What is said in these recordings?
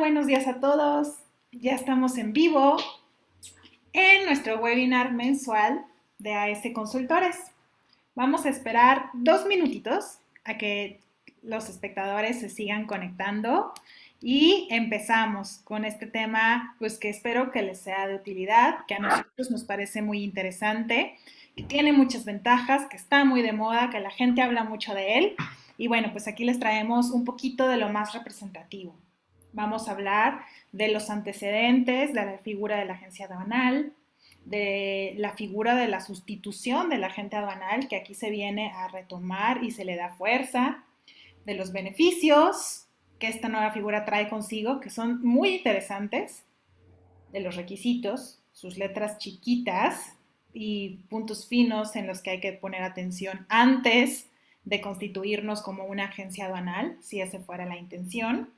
buenos días a todos. Ya estamos en vivo en nuestro webinar mensual de AS Consultores. Vamos a esperar 2 minutitos a que los espectadores se sigan conectando y empezamos con este tema, pues que espero que les sea de utilidad, que a nosotros nos parece muy interesante, que tiene muchas ventajas, que está muy de moda, que la gente habla mucho de él. Y bueno, pues aquí les traemos un poquito de lo más representativo. Vamos a hablar de los antecedentes, de la figura de la agencia aduanal, de la figura de la sustitución del agente aduanal, que aquí se viene a retomar y se le da fuerza, de los beneficios que esta nueva figura trae consigo, que son muy interesantes, de los requisitos, sus letras chiquitas y puntos finos en los que hay que poner atención antes de constituirnos como una agencia aduanal, si esa fuera la intención,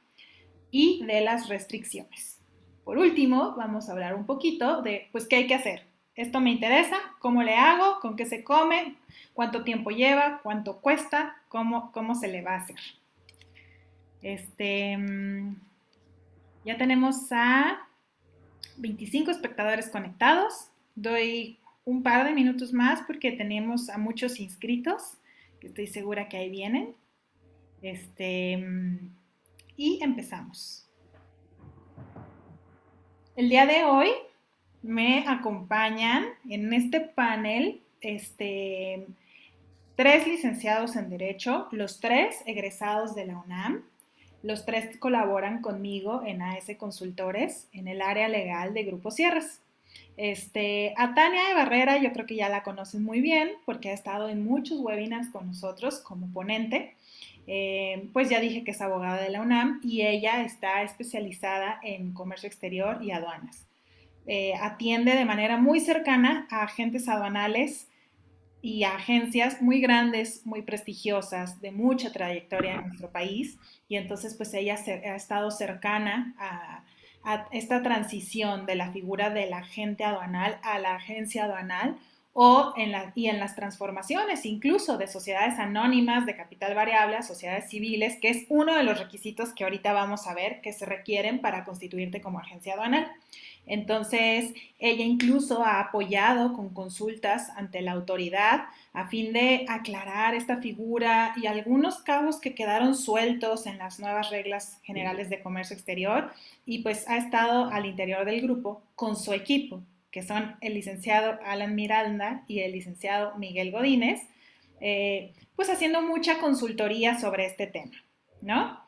y de las restricciones. Por último, vamos a hablar un poquito de, pues, qué hay que hacer. Esto me interesa, cómo le hago, con qué se come, cuánto tiempo lleva, cuánto cuesta, cómo se le va a hacer. Ya tenemos a 25 espectadores conectados. Doy un par de minutos más porque tenemos a muchos inscritos, que estoy segura que ahí vienen. Y empezamos. El día de hoy me acompañan en este panel 3 licenciados en Derecho, los 3 egresados de la UNAM. Los 3 colaboran conmigo en AS Consultores, en el área legal de Grupo Sierras. A Tania de Barrera yo creo que ya la conocen muy bien porque ha estado en muchos webinars con nosotros como ponente. Pues ya dije que es abogada de la UNAM y ella está especializada en comercio exterior y aduanas. Atiende de manera muy cercana a agentes aduanales y a agencias muy grandes, muy prestigiosas, de mucha trayectoria en nuestro país, y entonces pues ella ha estado cercana a esta transición de la figura del agente aduanal a la agencia aduanal, y en las transformaciones incluso de sociedades anónimas de capital variable a sociedades civiles, que es uno de los requisitos que ahorita vamos a ver que se requieren para constituirte como agencia aduanal. Entonces, ella incluso ha apoyado con consultas ante la autoridad a fin de aclarar esta figura y algunos cabos que quedaron sueltos en las nuevas reglas generales de comercio exterior, y pues ha estado al interior del grupo con su equipo, que son el licenciado Alan Miranda y el licenciado Miguel Godínez, pues haciendo mucha consultoría sobre este tema, ¿no?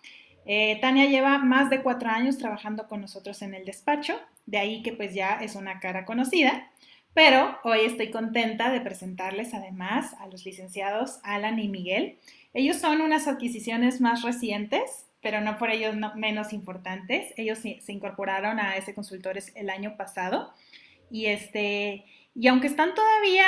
Tania lleva más de 4 años trabajando con nosotros en el despacho, de ahí que pues ya es una cara conocida, pero hoy estoy contenta de presentarles además a los licenciados Alan y Miguel. Ellos son unas adquisiciones más recientes, pero no por ello menos importantes. Ellos se incorporaron a AS Consultores el año pasado y, y aunque están todavía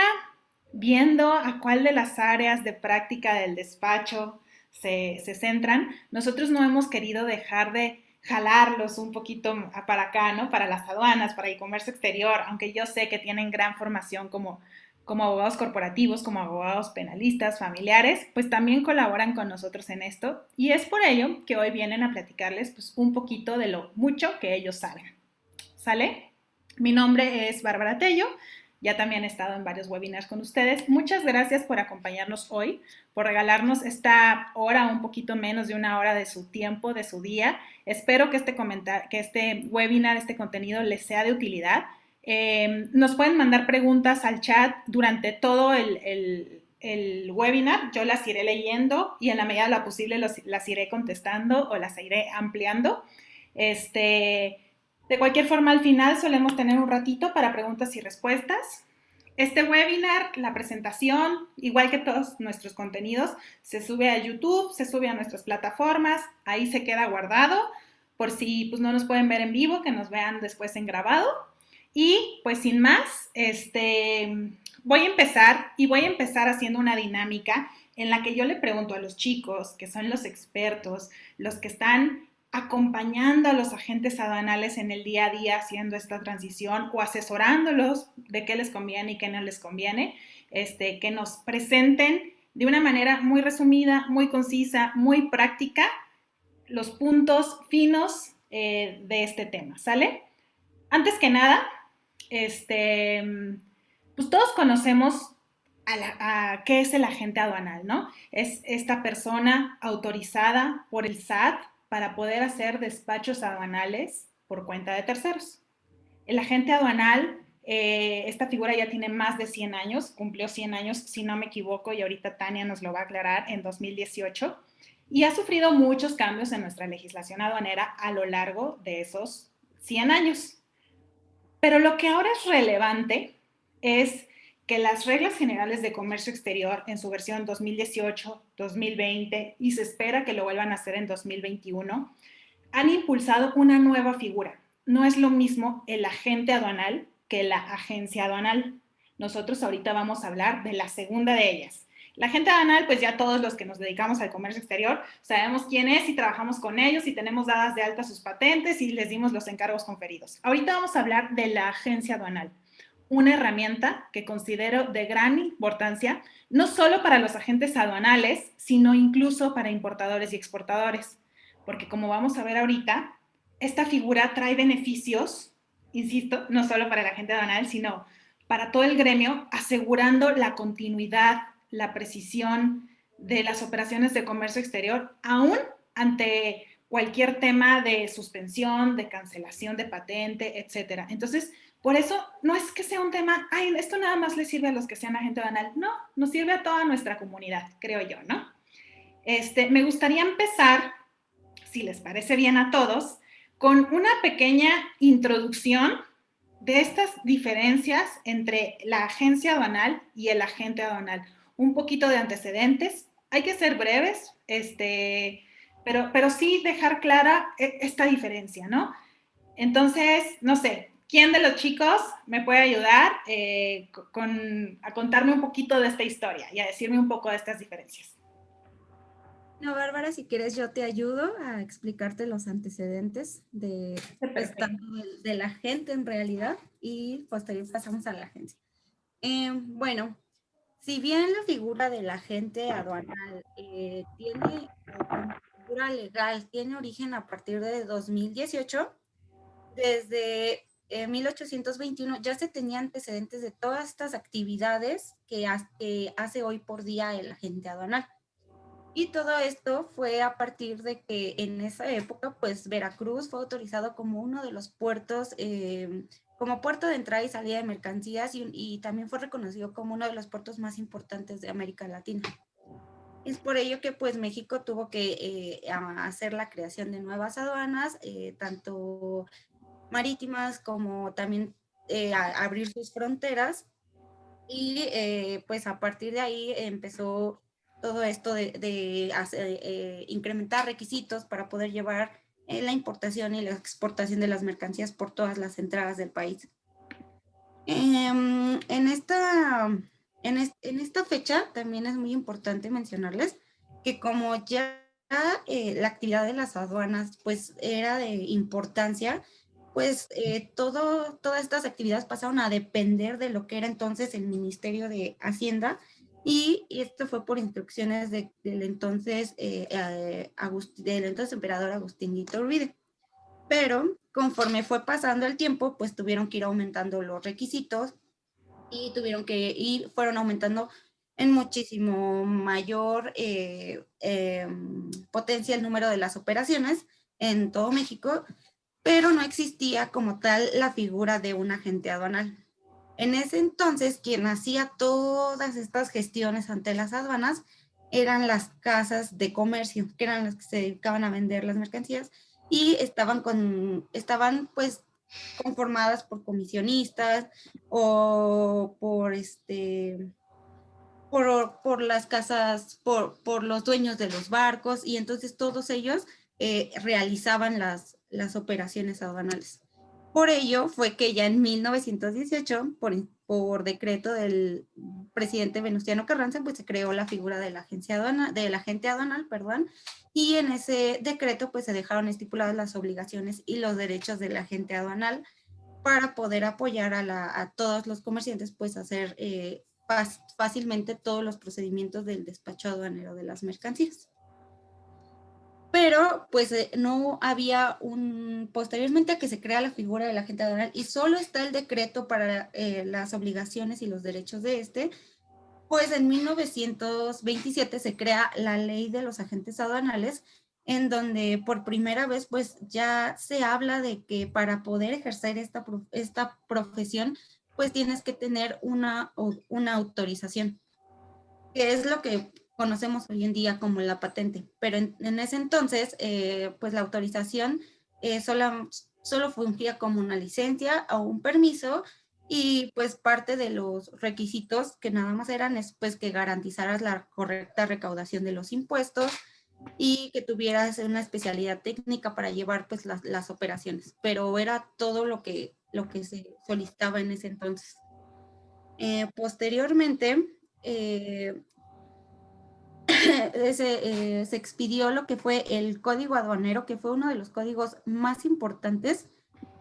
viendo a cuál de las áreas de práctica del despacho se centran, nosotros no hemos querido dejar de jalarlos un poquito para acá, ¿no? Para las aduanas, para el comercio exterior, aunque yo sé que tienen gran formación como abogados corporativos, como abogados penalistas, familiares, pues también colaboran con nosotros en esto, y es por ello que hoy vienen a platicarles pues un poquito de lo mucho que ellos saben. ¿Sale? Mi nombre es Bárbara Tello. Ya también he estado en varios webinars con ustedes. Muchas gracias por acompañarnos hoy, por regalarnos esta hora, un poquito menos de una hora de su tiempo, de su día. Espero que este webinar, este contenido les sea de utilidad. Nos pueden mandar preguntas al chat durante todo el webinar. Yo las iré leyendo y en la medida de lo posible las iré contestando o las iré ampliando. De cualquier forma, al final solemos tener un ratito para preguntas y respuestas. Este webinar, la presentación, igual que todos nuestros contenidos, se sube a YouTube, se sube a nuestras plataformas, ahí se queda guardado, por si pues, no nos pueden ver en vivo, que nos vean después en grabado. Y pues sin más, voy a empezar haciendo una dinámica en la que yo le pregunto a los chicos, que son los expertos, los que están acompañando a los agentes aduanales en el día a día haciendo esta transición o asesorándolos de qué les conviene y qué no les conviene, que nos presenten de una manera muy resumida, muy concisa, muy práctica los puntos finos de este tema, ¿sale? Antes que nada, pues todos conocemos a qué es el agente aduanal, ¿no? Es esta persona autorizada por el SAT para poder hacer despachos aduanales por cuenta de terceros. El agente aduanal, esta figura ya tiene más de 100 años, cumplió 100 años, si no me equivoco, y ahorita Tania nos lo va a aclarar, en 2018, y ha sufrido muchos cambios en nuestra legislación aduanera a lo largo de esos 100 años. Pero lo que ahora es relevante es que las reglas generales de comercio exterior en su versión 2018, 2020 y se espera que lo vuelvan a hacer en 2021, han impulsado una nueva figura. No es lo mismo el agente aduanal que la agencia aduanal. Nosotros ahorita vamos a hablar de la segunda de ellas. La agente aduanal, pues ya todos los que nos dedicamos al comercio exterior sabemos quién es y trabajamos con ellos y tenemos dadas de alta sus patentes y les dimos los encargos conferidos. Ahorita vamos a hablar de la agencia aduanal, una herramienta que considero de gran importancia, no solo para los agentes aduanales, sino incluso para importadores y exportadores. Porque como vamos a ver ahorita, esta figura trae beneficios, insisto, no solo para el agente aduanal, sino para todo el gremio, asegurando la continuidad, la precisión de las operaciones de comercio exterior, aún ante cualquier tema de suspensión, de cancelación de patente, etcétera. Entonces, por eso no es que sea un tema, ay, esto nada más le sirve a los que sean agente aduanal. No, nos sirve a toda nuestra comunidad, creo yo, ¿no? Me gustaría empezar, si les parece bien a todos, con una pequeña introducción de estas diferencias entre la agencia aduanal y el agente aduanal. Un poquito de antecedentes. Hay que ser breves, pero sí dejar clara esta diferencia, ¿no? Entonces, no sé, ¿quién de los chicos me puede ayudar a contarme un poquito de esta historia y a decirme un poco de estas diferencias? No, Bárbara, si quieres yo te ayudo a explicarte los antecedentes pues, Perfecto. tanto de la gente en realidad y posterior pasamos a la agencia. Bueno, si bien la figura del agente aduanal tiene, o como figura legal, tiene origen a partir de 2018, desde 1821 ya se tenía antecedentes de todas estas actividades que hace hoy por día el agente aduanal. Y todo esto fue a partir de que en esa época, pues Veracruz fue autorizado como uno de los puertos, como puerto de entrada y salida de mercancías y también fue reconocido como uno de los puertos más importantes de América Latina. Es por ello que pues México tuvo que hacer la creación de nuevas aduanas, tanto marítimas como también abrir sus fronteras y pues a partir de ahí empezó todo esto de hacer, incrementar requisitos para poder llevar la importación y la exportación de las mercancías por todas las entradas del país. En en esta fecha también es muy importante mencionarles que como ya la actividad de las aduanas pues era de importancia, pues todas estas actividades pasaron a depender de lo que era entonces el Ministerio de Hacienda y esto fue por instrucciones del entonces emperador Agustín de Iturbide. Pero conforme fue pasando el tiempo, pues tuvieron que ir aumentando los requisitos y fueron aumentando en muchísimo mayor potencia el número de las operaciones en todo México, pero no existía como tal la figura de un agente aduanal. En ese entonces, quien hacía todas estas gestiones ante las aduanas eran las casas de comercio, que eran las que se dedicaban a vender las mercancías y estaban pues conformadas por comisionistas o por las casas, por los dueños de los barcos, y entonces todos ellos realizaban las operaciones aduanales. Por ello fue que ya en 1918, por decreto del presidente Venustiano Carranza, pues se creó la figura de la del agente aduanal, perdón, y en ese decreto pues se dejaron estipuladas las obligaciones y los derechos del agente aduanal para poder apoyar a todos los comerciantes, pues hacer fácilmente todos los procedimientos del despacho aduanero de las mercancías. pero pues no había posteriormente a que se crea la figura del agente aduanal y solo está el decreto para las obligaciones y los derechos de este, pues en 1927 se crea la ley de los agentes aduanales, en donde por primera vez pues ya se habla de que para poder ejercer esta profesión pues tienes que tener una autorización, que es lo que conocemos hoy en día como la patente. Pero en ese entonces, pues la autorización solo fungía como una licencia o un permiso y pues parte de los requisitos que nada más eran es pues que garantizaras la correcta recaudación de los impuestos y que tuvieras una especialidad técnica para llevar pues las operaciones, pero era todo lo que se solicitaba en ese entonces. Posteriormente, se expidió lo que fue el código aduanero, que fue uno de los códigos más importantes,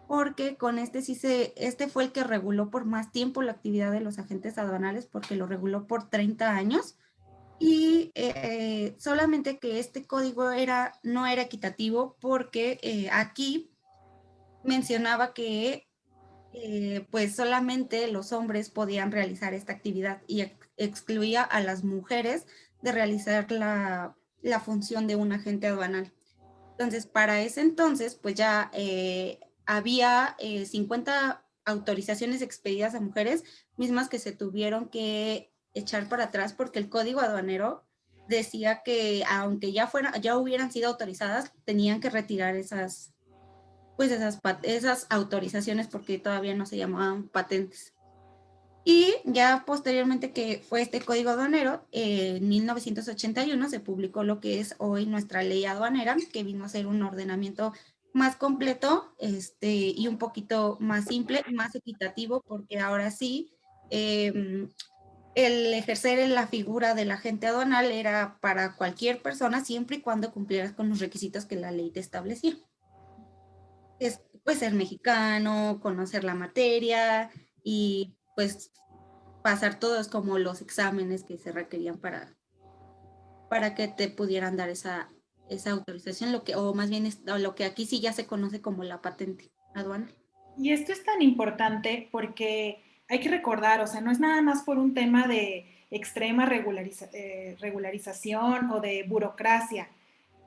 porque con este fue el que reguló por más tiempo la actividad de los agentes aduanales, porque lo reguló por 30 años, y solamente que este código no era equitativo, porque aquí mencionaba que pues solamente los hombres podían realizar esta actividad y excluía a las mujeres de realizar la función de un agente aduanal. Entonces, para ese entonces, pues ya había 50 autorizaciones expedidas a mujeres, mismas que se tuvieron que echar para atrás porque el código aduanero decía que aunque ya hubieran sido autorizadas, tenían que retirar esas autorizaciones porque todavía no se llamaban patentes. Y ya posteriormente que fue este código aduanero, en 1981 se publicó lo que es hoy nuestra ley aduanera, que vino a ser un ordenamiento más completo y un poquito más simple y más equitativo, porque ahora sí, el ejercer la figura del agente aduanal era para cualquier persona siempre y cuando cumplieras con los requisitos que la ley te establecía. Pues ser mexicano, conocer la materia y pues pasar todos como los exámenes que se requerían para que te pudieran dar esa autorización, o más bien lo que aquí sí ya se conoce como la patente aduanal. Y esto es tan importante porque hay que recordar, o sea, no es nada más por un tema de extrema regularización o de burocracia,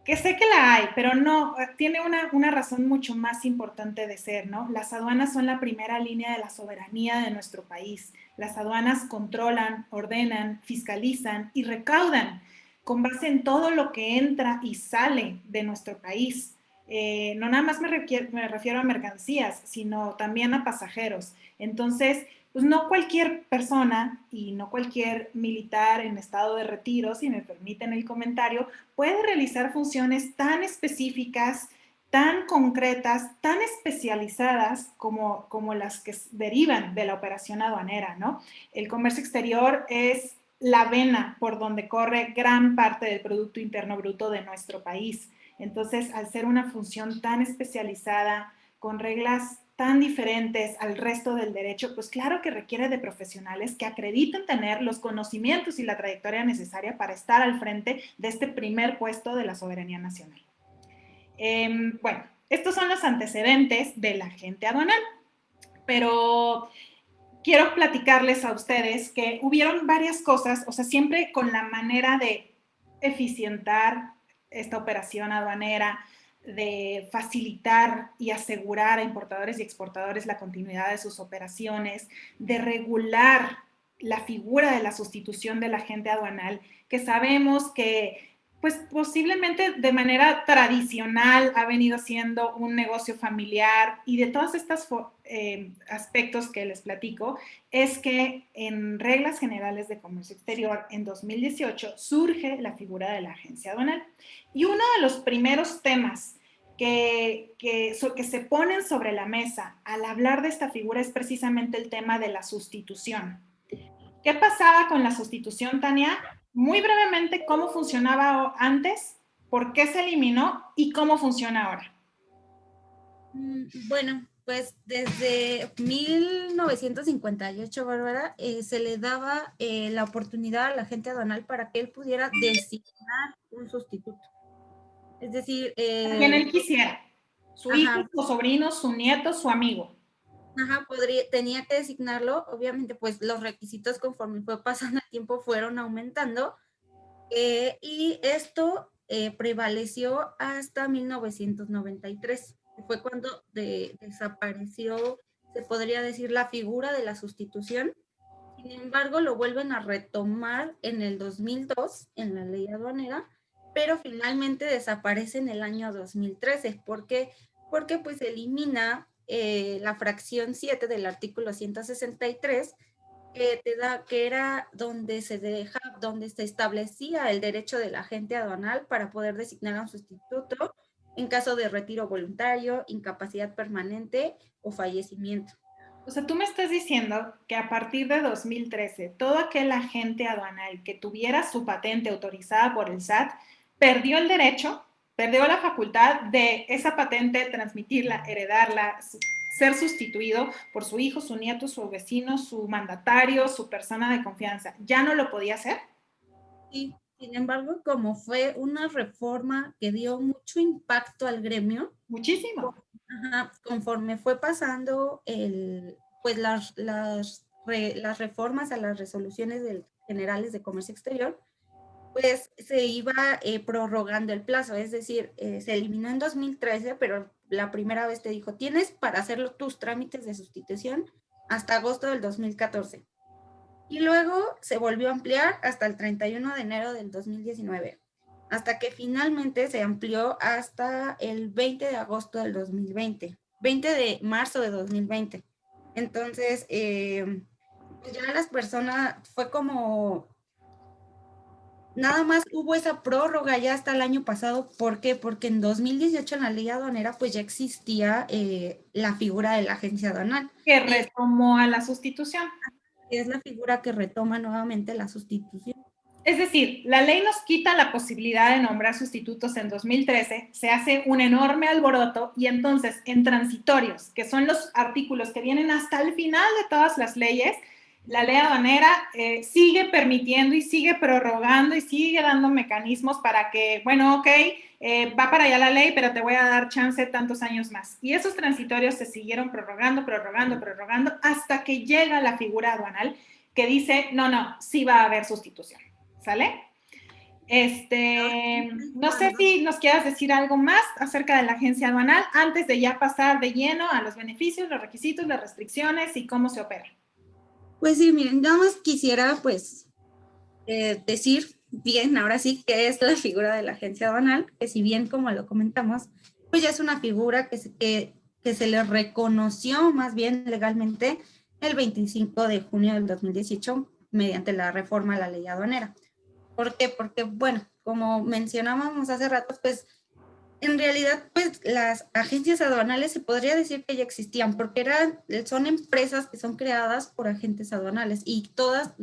que sé que la hay, pero no, tiene una razón mucho más importante de ser, ¿no? Las aduanas son la primera línea de la soberanía de nuestro país. Las aduanas controlan, ordenan, fiscalizan y recaudan con base en todo lo que entra y sale de nuestro país. No nada más me refiero a mercancías, sino también a pasajeros. Entonces, pues no cualquier persona y no cualquier militar en estado de retiro, si me permiten el comentario, puede realizar funciones tan específicas, tan concretas, tan especializadas como las que derivan de la operación aduanera, ¿no? El comercio exterior es la vena por donde corre gran parte del Producto Interno Bruto de nuestro país. Entonces, al ser una función tan especializada, con reglas tan diferentes al resto del derecho, pues claro que requiere de profesionales que acrediten tener los conocimientos y la trayectoria necesaria para estar al frente de este primer puesto de la soberanía nacional. Bueno, estos son los antecedentes del agente aduanal, pero quiero platicarles a ustedes que hubieron varias cosas, o sea, siempre con la manera de eficientar esta operación aduanera, de facilitar y asegurar a importadores y exportadores la continuidad de sus operaciones, de regular la figura de la sustitución del agente aduanal, que sabemos que pues posiblemente de manera tradicional ha venido siendo un negocio familiar y de todos estos aspectos que les platico, es que en reglas generales de comercio exterior en 2018 surge la figura de la agencia aduanal. Y uno de los primeros temas que se ponen sobre la mesa al hablar de esta figura es precisamente el tema de la sustitución. ¿Qué pasaba con la sustitución, Tania? Muy brevemente, ¿cómo funcionaba antes? ¿Por qué se eliminó? ¿Y cómo funciona ahora? Bueno, pues desde 1958, Bárbara, se le daba la oportunidad al agente aduanal para que él pudiera designar un sustituto. Es decir, A quien él quisiera. Su hijo, ajá, su sobrino, su nieto, su amigo. ajá, tenía que designarlo. Obviamente, pues los requisitos conforme fue pasando el tiempo fueron aumentando, y esto prevaleció hasta 1993, que fue cuando desapareció, se podría decir, la figura de la sustitución. Sin embargo, lo vuelven a retomar en el 2002 en la ley aduanera, pero finalmente desaparece en el año 2013. ¿Por qué? Porque pues elimina la fracción 7 del artículo 163, que te da, que era donde se establecía el derecho del agente aduanal para poder designar a un sustituto en caso de retiro voluntario, incapacidad permanente o fallecimiento. O sea, tú me estás diciendo que a partir de 2013, todo aquel agente aduanal que tuviera su patente autorizada por el SAT perdió el derecho, perdió la facultad de esa patente transmitirla, heredarla, ser sustituido por su hijo, su nieto, su vecino, su mandatario, su persona de confianza. ¿Ya no lo podía hacer? Sí, sin embargo, como fue una reforma que dio mucho impacto al gremio, Muchísimo. ajá, conforme fue pasando pues las reformas a las resoluciones generales de comercio exterior, pues se iba prorrogando el plazo. Es decir, se eliminó en 2013, pero la primera vez te dijo, tienes para hacerlo tus trámites de sustitución hasta agosto del 2014. Y luego se volvió a ampliar hasta el 31 de enero del 2019, hasta que finalmente se amplió hasta el 20 de agosto del 2020, 20 de marzo de 2020. Entonces, pues ya las personas, fue como, nada más hubo esa prórroga ya hasta el año pasado. ¿Por qué? Porque en 2018 en la ley aduanera pues ya existía la figura de la agencia aduanal. Que Y retomó a la sustitución. es la figura que retoma nuevamente la sustitución. Es decir, la ley nos quita la posibilidad de nombrar sustitutos en 2013, se hace un enorme alboroto y entonces en transitorios, que son los artículos que vienen hasta el final de todas las leyes, la ley aduanera sigue permitiendo y sigue prorrogando y sigue dando mecanismos para que, bueno, ok, va para allá la ley, pero te voy a dar chance tantos años más. Y esos transitorios se siguieron prorrogando, prorrogando, prorrogando, hasta que llega la figura aduanal que dice, no, no, sí va a haber sustitución. ¿Sale? No sé Cuando, si nos quieras decir algo más acerca de la agencia aduanal antes de ya pasar de lleno a los beneficios, los requisitos, las restricciones y cómo se opera. pues sí, miren, nada más quisiera pues decir bien, ahora sí, qué es la figura de la agencia aduanal, que si bien como lo comentamos, pues ya es una figura que se le reconoció más bien legalmente el 25 de junio del 2018 mediante la reforma a la ley aduanera. ¿Por qué? Porque, bueno, como mencionábamos hace rato, pues en realidad, pues las agencias aduanales se podría decir que ya existían, porque son empresas que son creadas por agentes aduanales y todas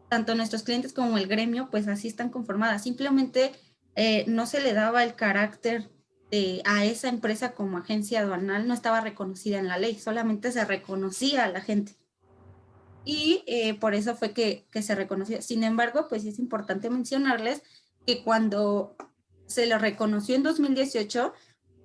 tanto nuestros clientes como el gremio, pues así están conformadas. Simplemente no se le daba el carácter a esa empresa como agencia aduanal, no estaba reconocida en la ley, solamente se reconocía a la gente. Y por eso fue que se reconoció. Sin embargo, pues es importante mencionarles que cuando se lo reconoció en 2018,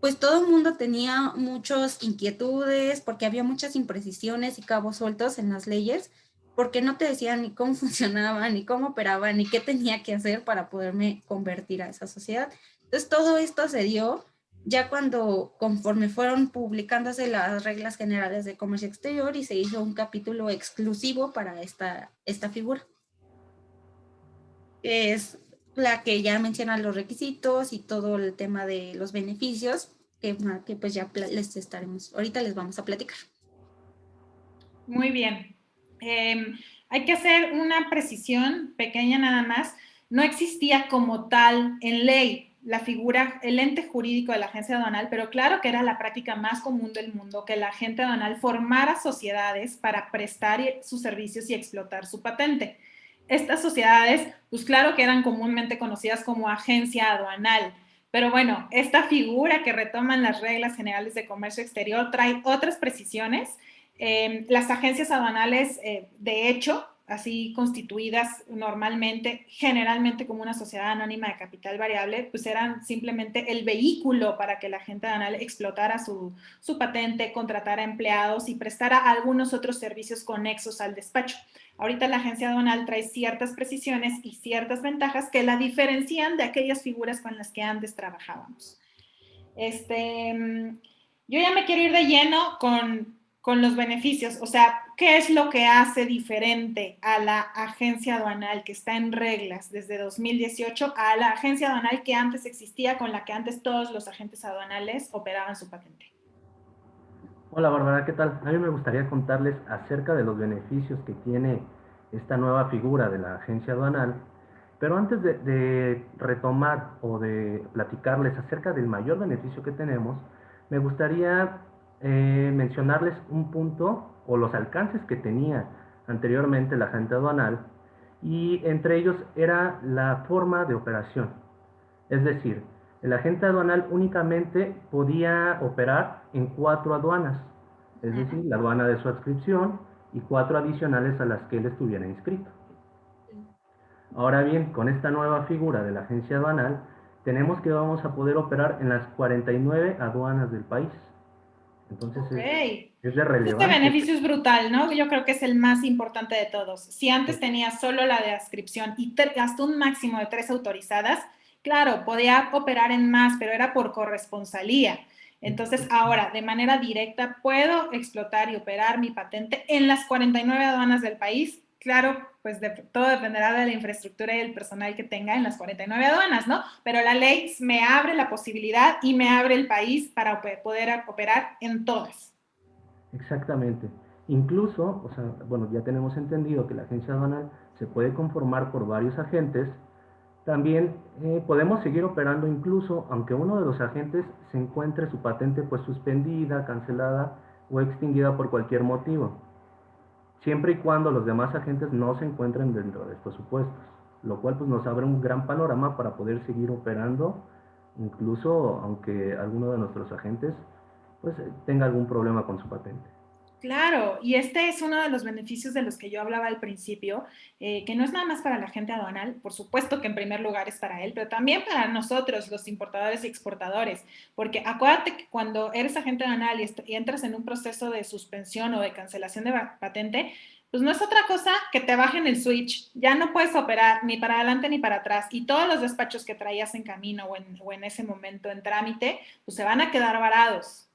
pues todo el mundo tenía muchas inquietudes porque había muchas imprecisiones y cabos sueltos en las leyes, porque no te decían ni cómo funcionaba, ni cómo operaba, ni qué tenía que hacer para poderme convertir a esa sociedad. Entonces todo esto se dio ya cuando, conforme fueron publicándose las reglas generales de comercio exterior y se hizo un capítulo exclusivo para esta figura, que es la que ya menciona los requisitos y todo el tema de los beneficios, que pues ya les estaremos, ahorita les vamos a platicar. Muy bien. Hay que hacer una precisión pequeña nada más. No existía como tal en ley la figura, el ente jurídico de la agencia aduanal, pero claro que era la práctica más común del mundo que la agente aduanal formara sociedades para prestar sus servicios y explotar su patente. Estas sociedades, pues claro que eran comúnmente conocidas como agencia aduanal, pero bueno, esta figura que retoman las reglas generales de comercio exterior trae otras precisiones. Las agencias aduanales, de hecho, así constituidas normalmente, generalmente como una sociedad anónima de capital variable, pues eran simplemente el vehículo para que la agente aduanal explotara su patente, contratara empleados y prestara algunos otros servicios conexos al despacho. Ahorita la agencia aduanal trae ciertas precisiones y ciertas ventajas que la diferencian de aquellas figuras con las que antes trabajábamos. Yo ya me quiero ir de lleno con los beneficios, o sea, ¿qué es lo que hace diferente a la agencia aduanal que está en reglas desde 2018 a la agencia aduanal que antes existía, con la que antes todos los agentes aduanales operaban su patente? Hola Bárbara, ¿qué tal? A mí me gustaría contarles acerca de los beneficios que tiene esta nueva figura de la agencia aduanal, pero antes de retomar o de platicarles acerca del mayor beneficio que tenemos, me gustaría mencionarles un punto o los alcances que tenía anteriormente la agente aduanal, y entre ellos era la forma de operación. Es decir, el agente aduanal únicamente podía operar en 4 aduanas, es decir, la aduana de su adscripción y 4 adicionales a las que él estuviera inscrito. Ahora bien, con esta nueva figura de la agencia aduanal, tenemos que vamos a poder operar en las 49 aduanas del país. Entonces Ok. es de Este relevancia. beneficio es brutal, ¿no? Yo creo que es el más importante de todos. Si antes tenía solo la de adscripción y hasta un máximo de 3 autorizadas, claro, podía operar en más, pero era por corresponsalía. Entonces, ahora, de manera directa, puedo explotar y operar mi patente en las 49 aduanas del país. Claro, pues todo dependerá de la infraestructura y el personal que tenga en las 49 aduanas, ¿no? Pero la ley me abre la posibilidad y me abre el país para poder operar en todas. Exactamente. Incluso, o sea, bueno, ya tenemos entendido que la agencia aduanal se puede conformar por varios agentes. También podemos seguir operando incluso aunque uno de los agentes se encuentre su patente pues suspendida, cancelada o extinguida por cualquier motivo, siempre y cuando los demás agentes no se encuentren dentro de estos supuestos, lo cual pues nos abre un gran panorama para poder seguir operando, incluso aunque alguno de nuestros agentes pues tenga algún problema con su patente. Claro, y este es uno de los beneficios de los que yo hablaba al principio, que no es nada más para la gente aduanal, por supuesto que en primer lugar es para él, pero también para nosotros, los importadores y exportadores, porque acuérdate que cuando eres agente aduanal y entras en un proceso de suspensión o de cancelación de patente, pues no es otra cosa que te bajen el switch, ya no puedes operar ni para adelante ni para atrás, y todos los despachos que traías en camino o en ese momento en trámite, pues se van a quedar varados.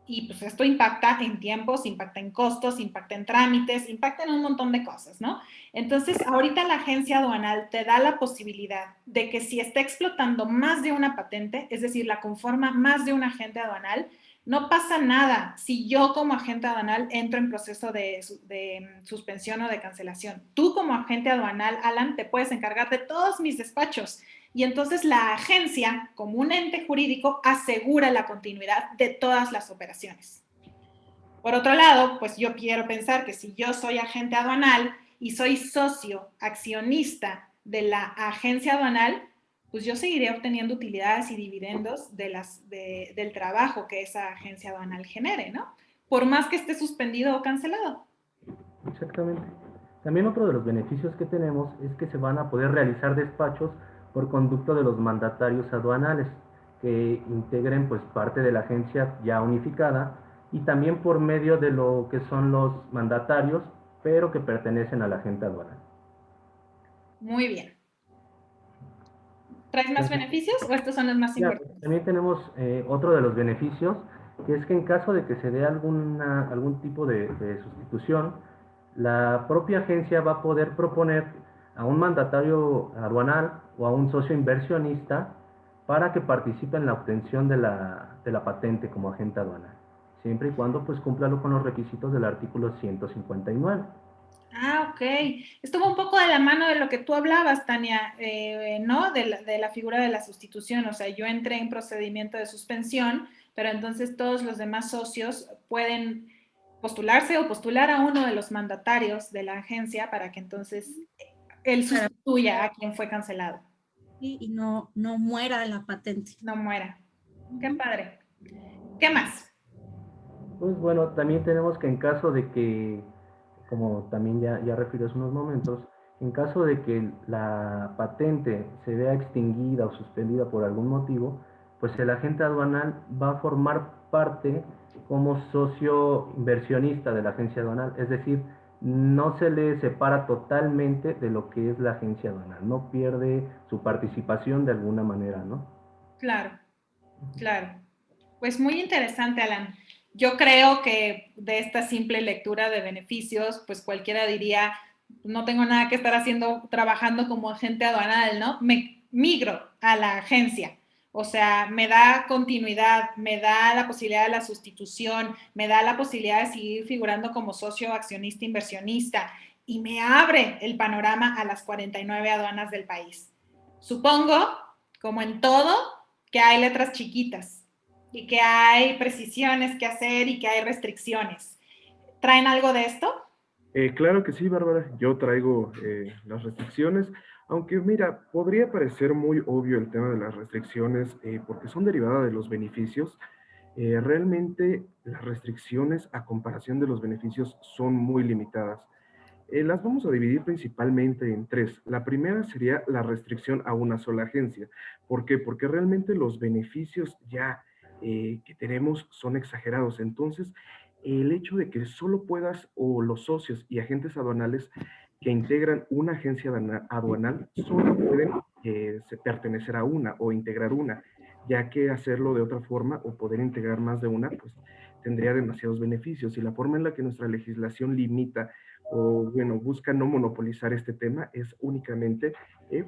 Y pues esto impacta en tiempos, impacta en costos, impacta en trámites, impacta en un montón de cosas, ¿no? Entonces, ahorita la agencia aduanal te da la posibilidad de que si está explotando más de una patente, es decir, la conforma más de un agente aduanal, no pasa nada si yo como agente aduanal entro en proceso de suspensión o de cancelación. Tú como agente aduanal, Alan, te puedes encargar de todos mis despachos y entonces la agencia, como un ente jurídico, asegura la continuidad de todas las operaciones. Por otro lado, pues yo quiero pensar que si yo soy agente aduanal y soy socio accionista de la agencia aduanal, pues yo seguiré obteniendo utilidades y dividendos del trabajo que esa agencia aduanal genere, ¿no? Por más que esté suspendido o cancelado. Exactamente. También otro de los beneficios que tenemos es que se van a poder realizar despachos por conducto de los mandatarios aduanales que integren pues parte de la agencia ya unificada, y también por medio de lo que son los mandatarios pero que pertenecen a la agente aduanal. Muy bien. ¿Traes más beneficios o estos son los más Ya, importantes? también tenemos otro de los beneficios, que es que en caso de que se dé algún tipo de sustitución, la propia agencia va a poder proponer a un mandatario aduanal o a un socio inversionista para que participe en la obtención de la patente como agente aduanal, siempre y cuando pues cumpla con los requisitos del artículo 159. Ah, ok. Estuvo un poco de la mano de lo que tú hablabas, Tania, ¿no? De la figura de la sustitución. O sea, yo entré en procedimiento de suspensión, pero entonces todos los demás socios pueden postularse o postular a uno de los mandatarios de la agencia para que entonces él Para sustituya a quien fue cancelado. y no muera la patente. No muera. Qué Ujú. padre. ¿Qué más? Pues bueno, también tenemos que en caso de que como también ya refirió hace unos momentos, en caso de que la patente se vea extinguida o suspendida por algún motivo, pues el agente aduanal va a formar parte como socio inversionista de la agencia aduanal, es decir, no se le separa totalmente de lo que es la agencia aduanal, no pierde su participación de alguna manera, ¿no? Claro, claro. Pues muy interesante, Alan. Yo creo que de esta simple lectura de beneficios, pues cualquiera diría, no tengo nada que estar haciendo, trabajando como agente aduanal, ¿no? Me migro a la agencia. O sea, me da continuidad, me da la posibilidad de la sustitución, me da la posibilidad de seguir figurando como socio, accionista, inversionista y me abre el panorama a las 49 aduanas del país. Supongo, como en todo, que hay letras chiquitas y que hay precisiones que hacer y que hay restricciones. ¿Traen algo de esto? Claro que sí, Bárbara. Yo traigo las restricciones, aunque mira, podría parecer muy obvio el tema de las restricciones porque son derivadas de los beneficios. Realmente las restricciones a comparación de los beneficios son muy limitadas. Las vamos a dividir principalmente en tres. La primera sería la restricción a una sola agencia. ¿Por qué? Porque realmente los beneficios ya que tenemos son exagerados. Entonces, el hecho de que solo puedas o los socios y agentes aduanales que integran una agencia aduanal solo pueden pertenecer a una o integrar una, ya que hacerlo de otra forma o poder integrar más de una, pues tendría demasiados beneficios. Y la forma en la que nuestra legislación limita o bueno, busca no monopolizar este tema es únicamente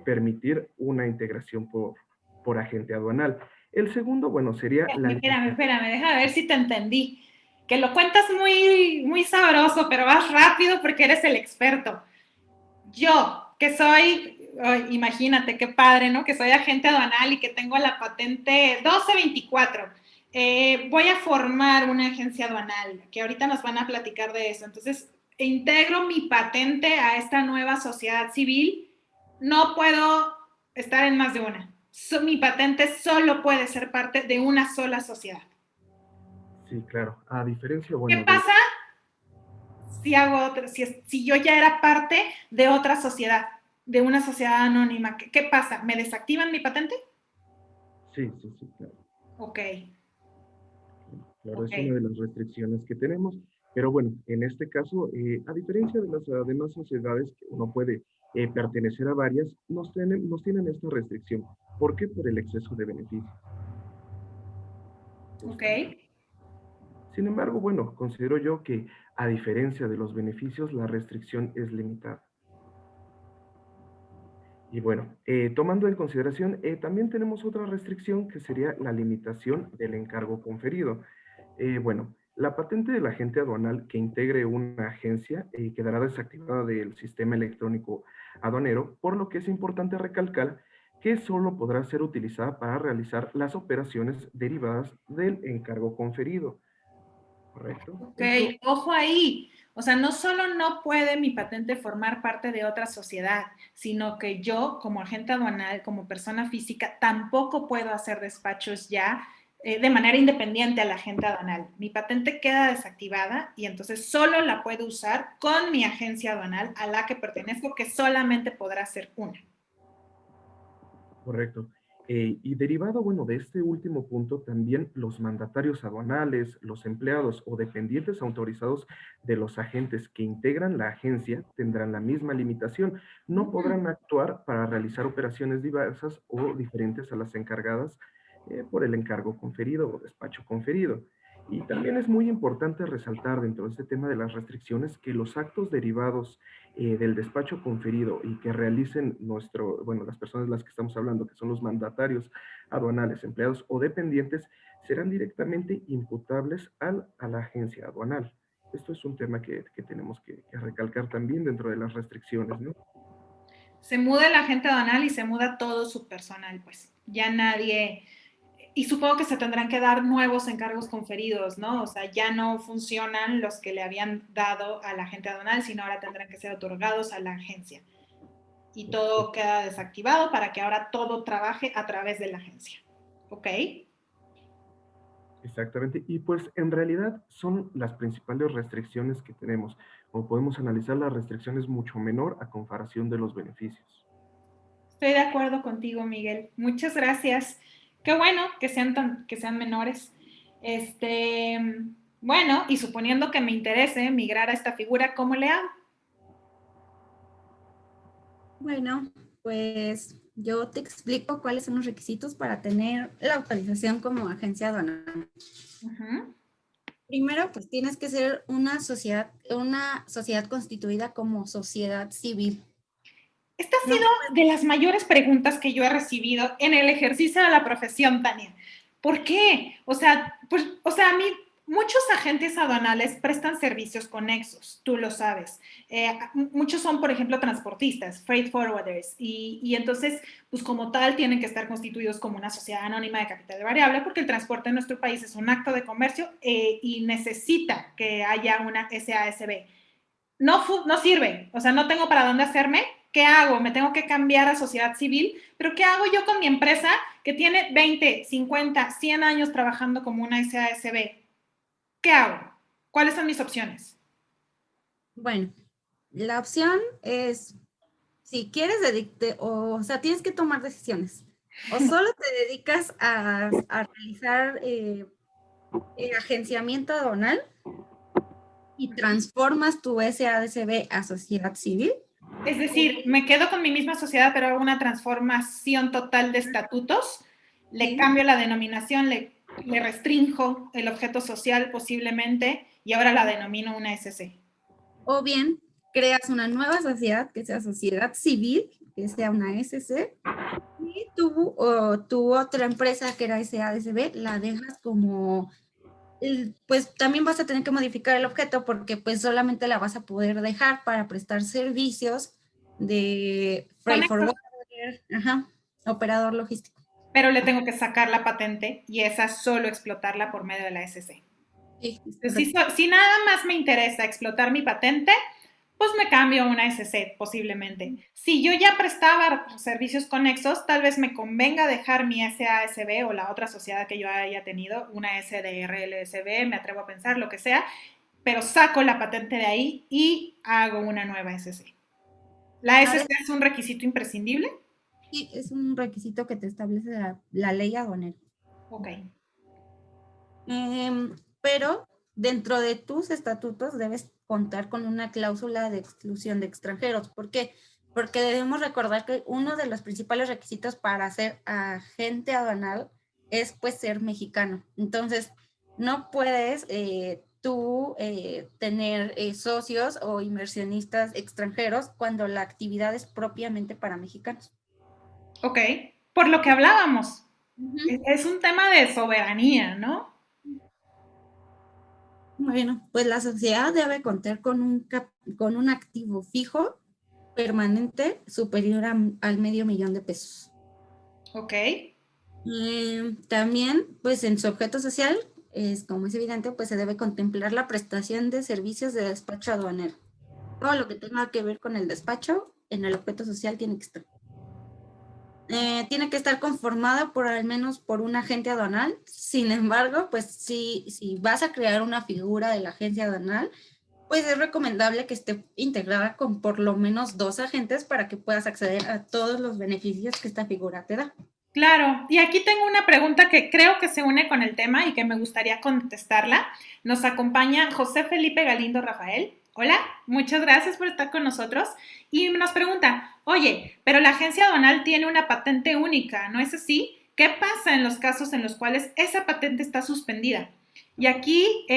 permitir una integración por agente aduanal. El segundo, bueno, sería la... Espérame, déjame ver si te entendí. Que lo cuentas muy, muy sabroso, pero vas rápido porque eres el experto. Yo, que soy, oh, imagínate qué padre, ¿no? Que soy agente aduanal y que tengo la patente 1224. Voy a formar una agencia aduanal, que ahorita nos van a platicar de eso. Entonces, integro mi patente a esta nueva sociedad civil. No puedo estar en más de una. Mi patente solo puede ser parte de una sola sociedad. Sí, claro. A diferencia, ¿Qué bueno, de... pasa si hago otra, si yo ya era parte de otra sociedad, de una sociedad anónima? ¿Qué pasa? ¿Me desactivan mi patente? Sí, sí, sí, claro. Ok, Claro, ok. es una de las restricciones que tenemos. Pero bueno, en este caso, a diferencia de las demás sociedades que uno puede pertenecer a varias, nos tienen esta restricción. ¿Por qué? Por el exceso de beneficios, Ok. justamente. Sin embargo, bueno, considero yo que a diferencia de los beneficios, la restricción es limitada. Y bueno, tomando en consideración, también tenemos otra restricción que sería la limitación del encargo conferido. Bueno, la patente del agente aduanal que integre una agencia quedará desactivada del sistema electrónico aduanero, por lo que es importante recalcar que solo podrá ser utilizada para realizar las operaciones derivadas del encargo conferido. ¿Correcto? Ok, Esto, ojo ahí. O sea, no solo no puede mi patente formar parte de otra sociedad, sino que yo, como agente aduanal, como persona física, tampoco puedo hacer despachos ya de manera independiente al agente aduanal. Mi patente queda desactivada y entonces solo la puedo usar con mi agencia aduanal a la que pertenezco, que solamente podrá ser una. correcto. Y derivado, bueno, de este último punto, también los mandatarios aduanales, los empleados o dependientes autorizados de los agentes que integran la agencia tendrán la misma limitación. No podrán actuar para realizar operaciones diversas o diferentes a las encargadas por el encargo conferido o despacho conferido. Y también es muy importante resaltar dentro de este tema de las restricciones que los actos derivados del despacho conferido y que realicen bueno, las personas de las que estamos hablando, que son los mandatarios aduanales, empleados o dependientes, serán directamente imputables a la agencia aduanal. Esto es un tema que tenemos que recalcar también dentro de las restricciones, ¿no? Se muda el agente aduanal y se muda todo su personal, pues ya nadie, y supongo que se tendrán que dar nuevos encargos conferidos, ¿no? O sea, ya no funcionan los que le habían dado a la agente aduanal, sino ahora tendrán que ser otorgados a la agencia. Y todo queda desactivado para que ahora todo trabaje a través de la agencia. ¿Ok? Exactamente, y pues en realidad son las principales restricciones que tenemos. o podemos analizar las restricciones mucho menor a comparación de los beneficios. Estoy de acuerdo contigo, Miguel. Muchas gracias. Qué bueno que sean menores. Bueno, y suponiendo que me interese migrar a esta figura, ¿cómo le hago? Bueno, pues yo te explico cuáles son los requisitos para tener la autorización como agencia aduanal. Uh-huh. Primero, pues tienes que ser una sociedad constituida como sociedad civil. Esta ha sido de las mayores preguntas que yo he recibido en el ejercicio de la profesión, Tania. ¿Por qué? O sea, a mí, muchos agentes aduanales prestan servicios conexos, tú lo sabes. Muchos son, por ejemplo, transportistas, freight forwarders, y entonces, pues como tal, tienen que estar constituidos como una sociedad anónima de capital variable, porque el transporte en nuestro país es un acto de comercio y necesita que haya una SASB. No sirve, o sea, no tengo para dónde hacerme. ¿Qué hago? Me tengo que cambiar a sociedad civil, pero ¿qué hago yo con mi empresa que tiene 20, 50, 100 años trabajando como una SASB? ¿Qué hago? ¿Cuáles son mis opciones? Bueno, la opción es, si quieres o sea, tienes que tomar decisiones. O solo te dedicas a realizar agenciamiento aduanal y transformas tu SADCB a sociedad civil. Es decir, me quedo con mi misma sociedad, pero hago una transformación total de estatutos, le cambio la denominación, le restringo el objeto social posiblemente y ahora la denomino una SC. O bien creas una nueva sociedad que sea sociedad civil, que sea una SC, y tu otra empresa que era SADCB la dejas como, pues también vas a tener que modificar el objeto porque pues solamente la vas a poder dejar para prestar servicios de freight forwarder, operador logístico. Pero le tengo que sacar la patente y esa solo explotarla por medio de la SC. Sí, si nada más me interesa explotar mi patente, pues me cambio a una SC posiblemente. Si yo ya prestaba servicios conexos, tal vez me convenga dejar mi SASB o la otra sociedad que yo haya tenido, una SDRLSB, me atrevo a pensar, lo que sea, pero saco la patente de ahí y hago una nueva SC. ¿La SC es un requisito imprescindible? Sí, es un requisito que te establece la ley aduanera. Ok. Pero dentro de tus estatutos debes contar con una cláusula de exclusión de extranjeros. ¿Por qué? Porque debemos recordar que uno de los principales requisitos para ser agente aduanal es pues ser mexicano. Entonces, no puedes tú tener socios o inversionistas extranjeros cuando la actividad es propiamente para mexicanos. Ok, por lo que hablábamos. Es un tema de soberanía, ¿no? Bueno, pues la sociedad debe contar con un activo fijo permanente superior al $500,000 de pesos. Ok. También, pues en su objeto social, como es evidente, pues se debe contemplar la prestación de servicios de despacho aduanero. Todo lo que tenga que ver con el despacho en el objeto social tiene que estar. Tiene que estar conformada por al menos por un agente aduanal. Sin embargo, pues si vas a crear una figura de la agencia aduanal, pues es recomendable que esté integrada con por lo menos 2 agentes para que puedas acceder a todos los beneficios que esta figura te da. Claro, y aquí tengo una pregunta que creo que se une con el tema y que me gustaría contestarla. Nos acompaña José Felipe Galindo Rafael. Hola, muchas gracias por estar con nosotros. Y nos pregunta, oye, pero la agencia aduanal tiene una patente única, ¿no es así? ¿Qué pasa en los casos en los cuales esa patente está suspendida? Y aquí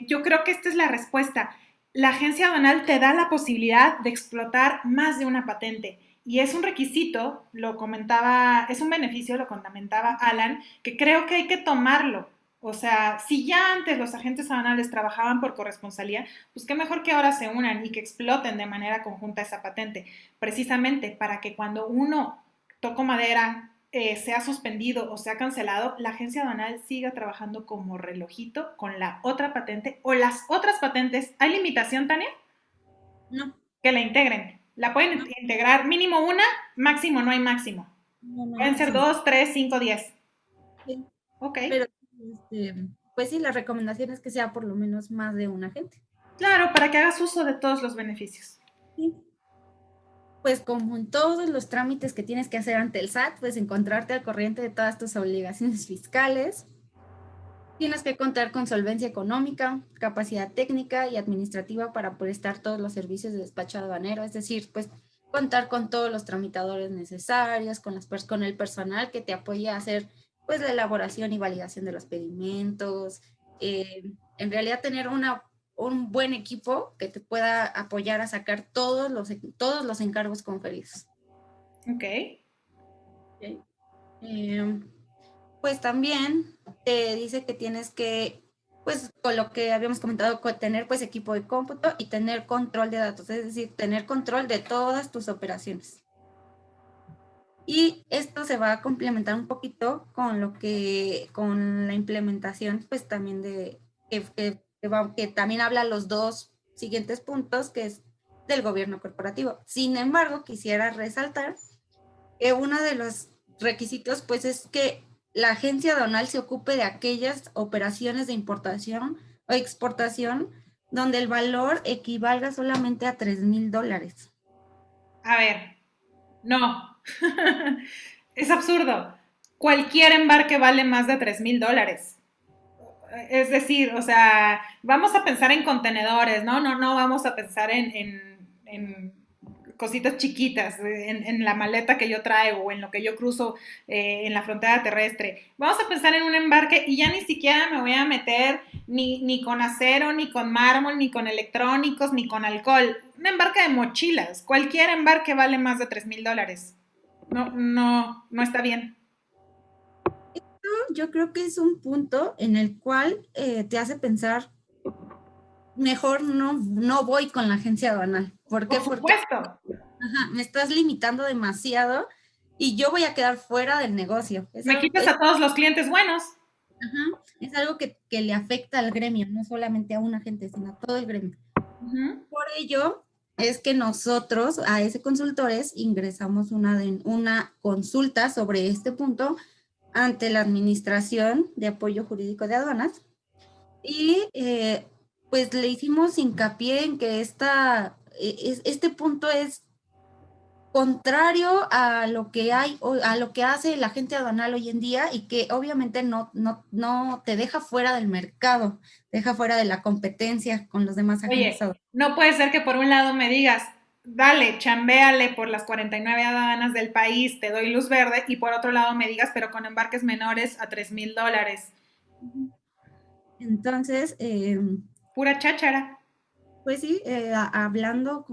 yo creo que esta es la respuesta. La agencia aduanal te da la posibilidad de explotar más de una patente. Y es un requisito, lo comentaba, es un beneficio, lo comentaba Alan, que creo que hay que tomarlo. O sea, si ya antes los agentes aduanales trabajaban por corresponsalía, pues qué mejor que ahora se unan y que exploten de manera conjunta esa patente, precisamente para que cuando uno, toco madera, sea suspendido o sea cancelado, la agencia aduanal siga trabajando como relojito con la otra patente o las otras patentes. ¿Hay limitación, Tania? No. Que la integren. La pueden integrar mínimo una, máximo no hay máximo. No, Pueden ser 2, 3, 5, 10. Sí. Ok. Pero, pues sí, la recomendación es que sea por lo menos más de un agente. Claro, para que hagas uso de todos los beneficios. Sí. Pues como en todos los trámites que tienes que hacer ante el SAT, pues encontrarte al corriente de todas tus obligaciones fiscales. Tienes que contar con solvencia económica, capacidad técnica y administrativa para prestar todos los servicios de despacho aduanero, es decir, pues contar con todos los tramitadores necesarios, con el personal que te apoye a hacer pues la elaboración y validación de los pedimentos, en realidad tener un buen equipo que te pueda apoyar a sacar todos los encargos conferidos. Ok. Okay. Pues también te dice que tienes que, pues con lo que habíamos comentado, tener pues equipo de cómputo y tener control de datos, es decir, tener control de todas tus operaciones. Y esto se va a complementar un poquito con la implementación, pues también que también habla los dos siguientes puntos, que es del gobierno corporativo. Sin embargo, quisiera resaltar que uno de los requisitos, pues, es que la agencia aduanal se ocupe de aquellas operaciones de importación o exportación donde el valor equivalga solamente a $3,000. A ver, no. Es absurdo. Cualquier embarque vale más de $3,000. Es decir, o sea, vamos a pensar en contenedores, ¿no? No vamos a pensar en cositas chiquitas, en la maleta que yo traigo o en lo que yo cruzo en la frontera terrestre. Vamos a pensar en un embarque y ya ni siquiera me voy a meter ni con acero, ni con mármol, ni con electrónicos, ni con alcohol. Un embarque de mochilas. Cualquier embarque vale más de $3,000. No está bien. Yo creo que es un punto en el cual te hace pensar, mejor no voy con la agencia aduanal. ¿Por qué? Por Porque supuesto. me estás limitando demasiado y yo voy a quedar fuera del negocio. Me quitas a todos los clientes buenos. Es algo que le afecta al gremio, no solamente a una gente, sino a todo el gremio. Por ello es que nosotros, a ese consultores, ingresamos una consulta sobre este punto ante la Administración de Apoyo Jurídico de Aduanas y pues le hicimos hincapié en que este punto es contrario a lo que a lo que hace la agente aduanal hoy en día y que obviamente no te deja fuera del mercado, deja fuera de la competencia con los demás agentes Oye, aduanales. no puede ser que por un lado me digas, dale, chambéale por las 49 aduanas del país, te doy luz verde, y por otro lado me digas, pero con embarques menores a $3,000. Entonces, Pura cháchara. pues sí, hablando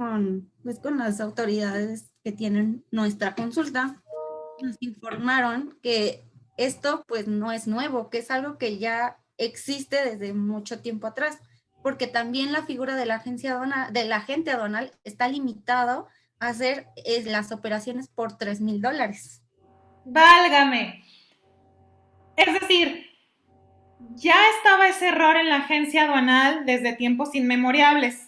pues con las autoridades que tienen nuestra consulta, nos informaron que esto pues no es nuevo, que es algo que ya existe desde mucho tiempo atrás, porque también la figura de la del agente aduanal está limitado a hacer las operaciones por $3,000. Válgame. Es decir, ya estaba ese error en la agencia aduanal desde tiempos inmemorables.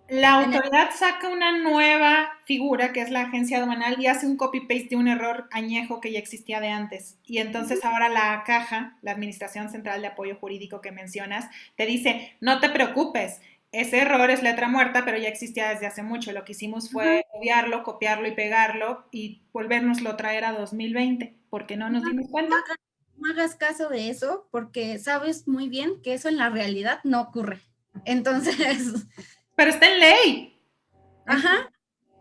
La autoridad saca una nueva figura que es la agencia aduanal y hace un copy-paste de un error añejo que ya existía de antes. Y entonces ahora la caja, la Administración Central de Apoyo Jurídico que mencionas, te dice, no te preocupes, ese error es letra muerta, pero ya existía desde hace mucho. Lo que hicimos fue obviarlo, copiarlo y pegarlo y volvernoslo a traer a 2020. ¿Por qué no nos dimos cuenta? No hagas caso de eso porque sabes muy bien que eso en la realidad no ocurre. Entonces, Pero está en ley. ajá,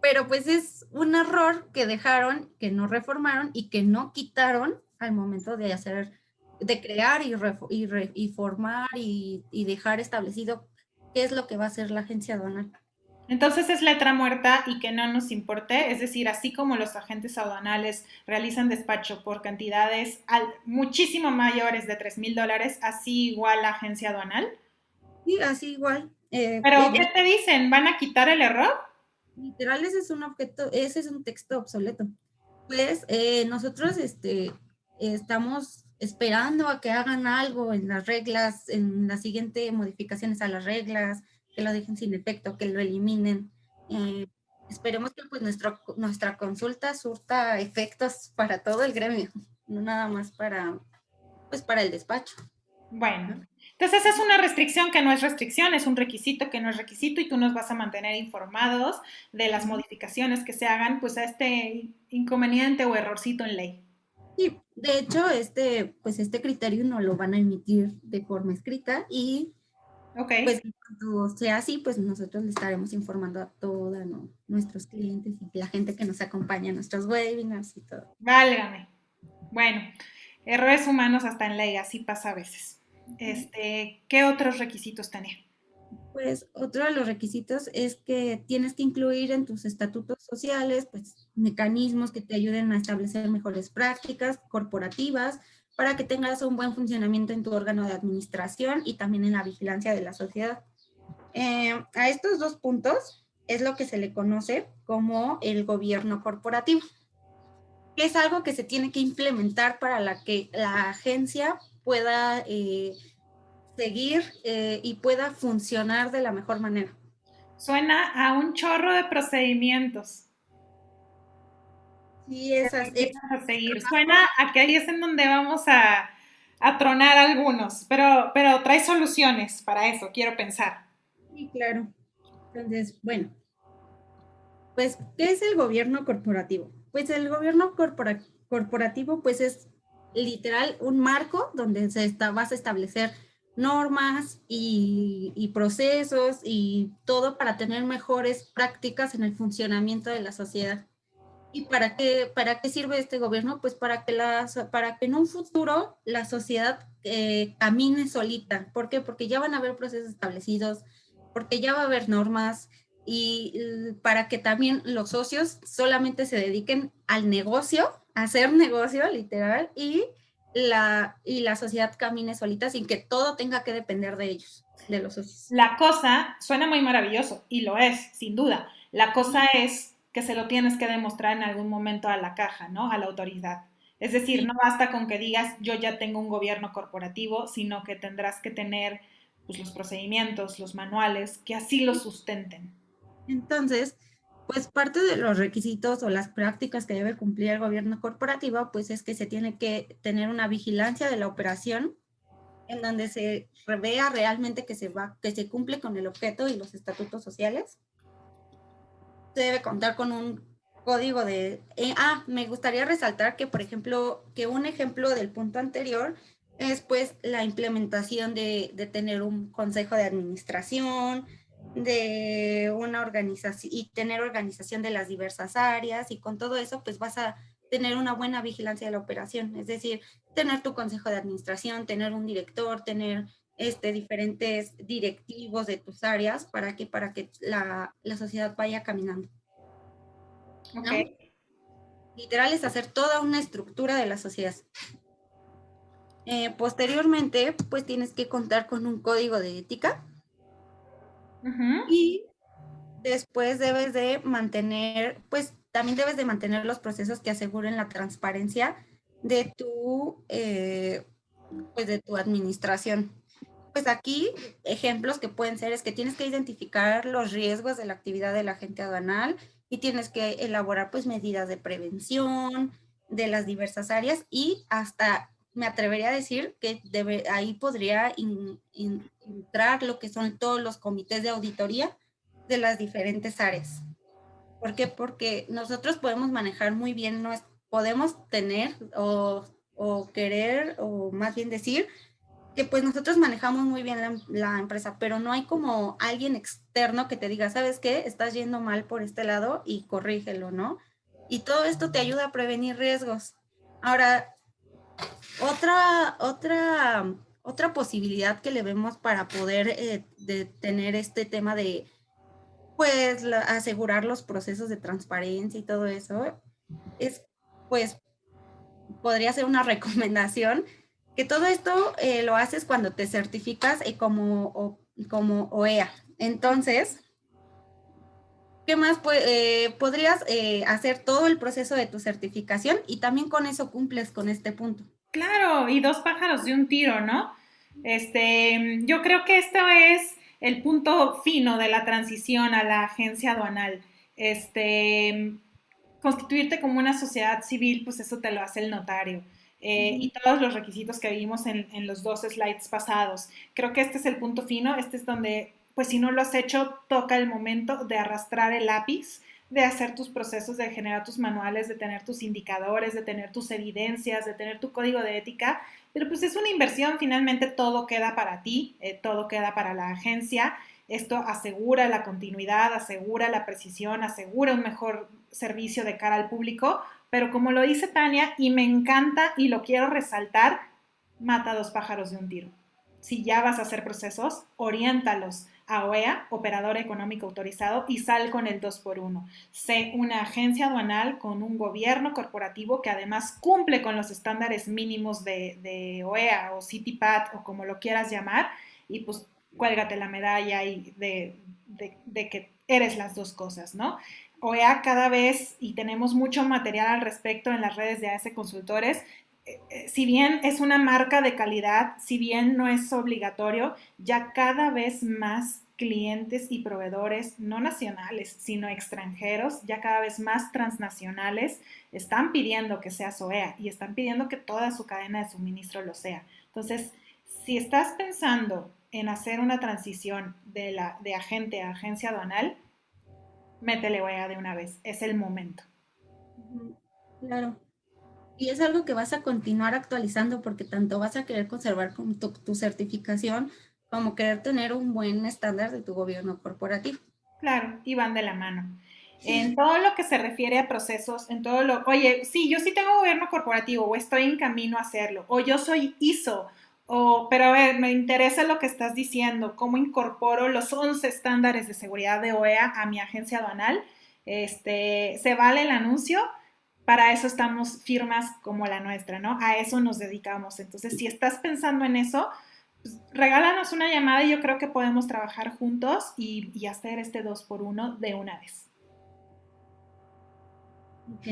pero pues es un error que dejaron, que no reformaron y que no quitaron al momento de crear y formar y dejar establecido qué es lo que va a hacer la agencia aduanal. Entonces es letra muerta y que no nos importe, es decir, así como los agentes aduanales realizan despacho por cantidades muchísimo mayores de $3,000, así igual la agencia aduanal. Sí, así igual. Pero, ¿qué te dicen? ¿Van a quitar el error? Literal, ese es un texto obsoleto. Pues nosotros estamos esperando a que hagan algo en las reglas, en la siguiente modificaciones a las reglas, que lo dejen sin efecto, que lo eliminen. Esperemos que pues nuestra consulta surta efectos para todo el gremio, no nada más para el despacho. Bueno, Entonces, esa es una restricción que no es restricción, es un requisito que no es requisito y tú nos vas a mantener informados de las modificaciones que se hagan pues a este inconveniente o errorcito en ley. Sí, de hecho, pues este criterio no lo van a emitir de forma escrita y Ok, pues cuando sea así, pues nosotros le estaremos informando a todos nuestros clientes y la gente que nos acompaña en nuestros webinars y todo. válgame. Bueno, errores humanos hasta en ley, así pasa a veces. ¿Qué otros requisitos tenía? Pues otro de los requisitos es que tienes que incluir en tus estatutos sociales, pues mecanismos que te ayuden a establecer mejores prácticas corporativas para que tengas un buen funcionamiento en tu órgano de administración y también en la vigilancia de la sociedad. A estos dos puntos es lo que se le conoce como el gobierno corporativo, que es algo que se tiene que implementar para que la agencia pueda seguir y pueda funcionar de la mejor manera. Suena a un chorro de procedimientos Sí, que esas, es, empiezas a seguir. Suena a que ahí es en donde vamos a tronar algunos, pero trae soluciones para eso, quiero pensar. sí, claro. Entonces, bueno, pues, ¿qué es el gobierno corporativo? Pues el gobierno corporativo, pues es literal un marco donde vas a establecer normas y procesos y todo para tener mejores prácticas en el funcionamiento de la sociedad. ¿Y para qué sirve este gobierno? Pues para que en un futuro la sociedad camine solita. ¿Por qué? Porque ya van a haber procesos establecidos, porque ya va a haber normas y para que también los socios solamente se dediquen al negocio, a hacer negocio literal y la sociedad camine solita sin que todo tenga que depender de ellos, de los socios. La cosa suena muy maravilloso y lo es, sin duda. La cosa es que se lo tienes que demostrar en algún momento a la caja, ¿no? A la autoridad. Es decir, Sí. no basta con que digas yo ya tengo un gobierno corporativo, sino que tendrás que tener pues, los procedimientos, los manuales que así lo sustenten. Entonces, pues parte de los requisitos o las prácticas que debe cumplir el gobierno corporativo, pues es que se tiene que tener una vigilancia de la operación en donde se vea realmente que se cumple con el objeto y los estatutos sociales. Se debe contar con un código me gustaría resaltar que, por ejemplo, que un ejemplo del punto anterior es pues la implementación de tener un consejo de administración, de una organización y tener organización de las diversas áreas y con todo eso pues vas a tener una buena vigilancia de la operación, es decir, tener tu consejo de administración, tener un director, tener diferentes directivos de tus áreas para que la sociedad vaya caminando, Ok. ¿no? Literal es hacer toda una estructura de la sociedad. Posteriormente, pues tienes que contar con un código de ética Ujú. y después debes de mantener, pues también debes de mantener los procesos que aseguren la transparencia de pues de tu administración. Pues aquí ejemplos que pueden ser es que tienes que identificar los riesgos de la actividad del agente aduanal y tienes que elaborar pues medidas de prevención de las diversas áreas y hasta me atrevería a decir que ahí podría entrar lo que son todos los comités de auditoría de las diferentes áreas. ¿Por qué? Porque nosotros podemos manejar muy bien, podemos tener o querer o más bien decir que pues nosotros manejamos muy bien la empresa, pero no hay como alguien externo que te diga, ¿sabes qué? Estás yendo mal por este lado y corrígelo, ¿no? Y todo esto te ayuda a prevenir riesgos. Ahora, otra posibilidad que le vemos para poder de tener este tema de, pues, asegurar los procesos de transparencia y todo eso, es, pues, podría ser una recomendación, que todo esto lo haces cuando te certificas como OEA. Entonces, ¿qué más? Podrías hacer todo el proceso de tu certificación y también con eso cumples con este punto. Claro, y dos pájaros de un tiro, ¿no? Yo creo que esto es el punto fino de la transición a la agencia aduanal. Constituirte como una sociedad civil, pues eso te lo hace el notario. y todos los requisitos que vimos en los dos slides pasados. Creo que este es el punto fino, este es donde, pues si no lo has hecho, toca el momento de arrastrar el lápiz, de hacer tus procesos, de generar tus manuales, de tener tus indicadores, de tener tus evidencias, de tener tu código de ética, pero pues es una inversión, finalmente todo queda para ti, todo queda para la agencia. Esto asegura la continuidad, asegura la precisión, asegura un mejor servicio de cara al público, pero como lo dice Tania, y me encanta y lo quiero resaltar, mata dos pájaros de un tiro. Si ya vas a hacer procesos, oriéntalos a OEA, Operador Económico Autorizado, y sal con el 2x1. Sé una agencia aduanal con un gobierno corporativo que además cumple con los estándares mínimos de OEA o CITIPAT o como lo quieras llamar, y pues cuélgate la medalla y de que eres las dos cosas, ¿no? OEA cada vez, y tenemos mucho material al respecto en las redes de AS Consultores, si bien es una marca de calidad, si bien no es obligatorio, ya cada vez más clientes y proveedores, no nacionales, sino extranjeros, ya cada vez más transnacionales, están pidiendo que seas OEA y están pidiendo que toda su cadena de suministro lo sea. Entonces, si estás pensando en hacer una transición de agente a agencia aduanal, métele OEA de una vez, es el momento. Claro. Y es algo que vas a continuar actualizando porque tanto vas a querer conservar como tu certificación como querer tener un buen estándar de tu gobierno corporativo. Claro, y van de la mano. En todo lo que se refiere a procesos, en todo lo, oye, sí, yo sí tengo gobierno corporativo o estoy en camino a hacerlo, o yo soy ISO, o, pero a ver, me interesa lo que estás diciendo, cómo incorporo los 11 estándares de seguridad de OEA a mi agencia aduanal. Se vale el anuncio, para eso estamos firmas como la nuestra, ¿no? A eso nos dedicamos. Entonces, si estás pensando en eso, pues, regálanos una llamada y yo creo que podemos trabajar juntos y hacer este 2x1 de una vez. Ok,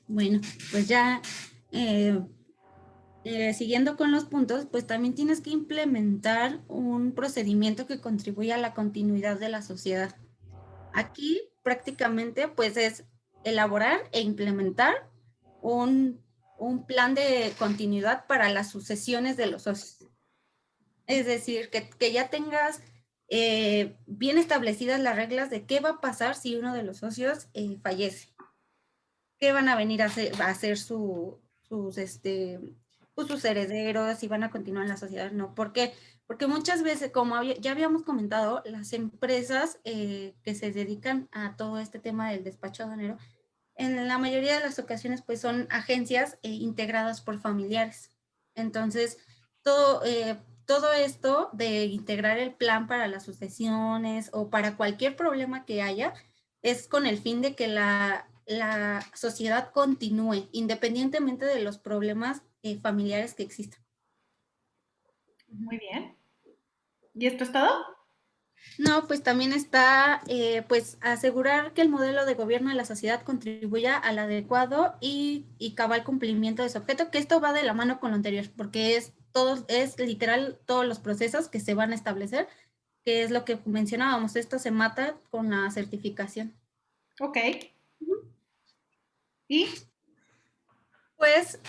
bueno, pues ya siguiendo con los puntos, pues también tienes que implementar un procedimiento que contribuya a la continuidad de la sociedad. Aquí prácticamente pues es elaborar e implementar un, un plan de continuidad para las sucesiones de los socios. Es decir, que ya tengas bien establecidas las reglas de qué va a pasar si uno de los socios fallece. ¿Qué van a venir a hacer sus, pues sus herederos, si van a continuar en la sociedad? No, ¿por qué? Porque muchas veces, como ya habíamos comentado, las empresas que se dedican a todo este tema del despacho aduanero, en la mayoría de las ocasiones, pues son agencias integradas por familiares. Entonces, todo esto de integrar el plan para las sucesiones o para cualquier problema que haya, es con el fin de que la sociedad continúe, independientemente de los problemas familiares que existan. Muy bien. ¿Y esto es todo? No, pues también está, pues, asegurar que el modelo de gobierno de la sociedad contribuya al adecuado y cabal cumplimiento de su objeto, que esto va de la mano con lo anterior, porque es literal todos los procesos que se van a establecer, que es lo que mencionábamos, esto se mata con la certificación. Ok. ¿Y? Pues,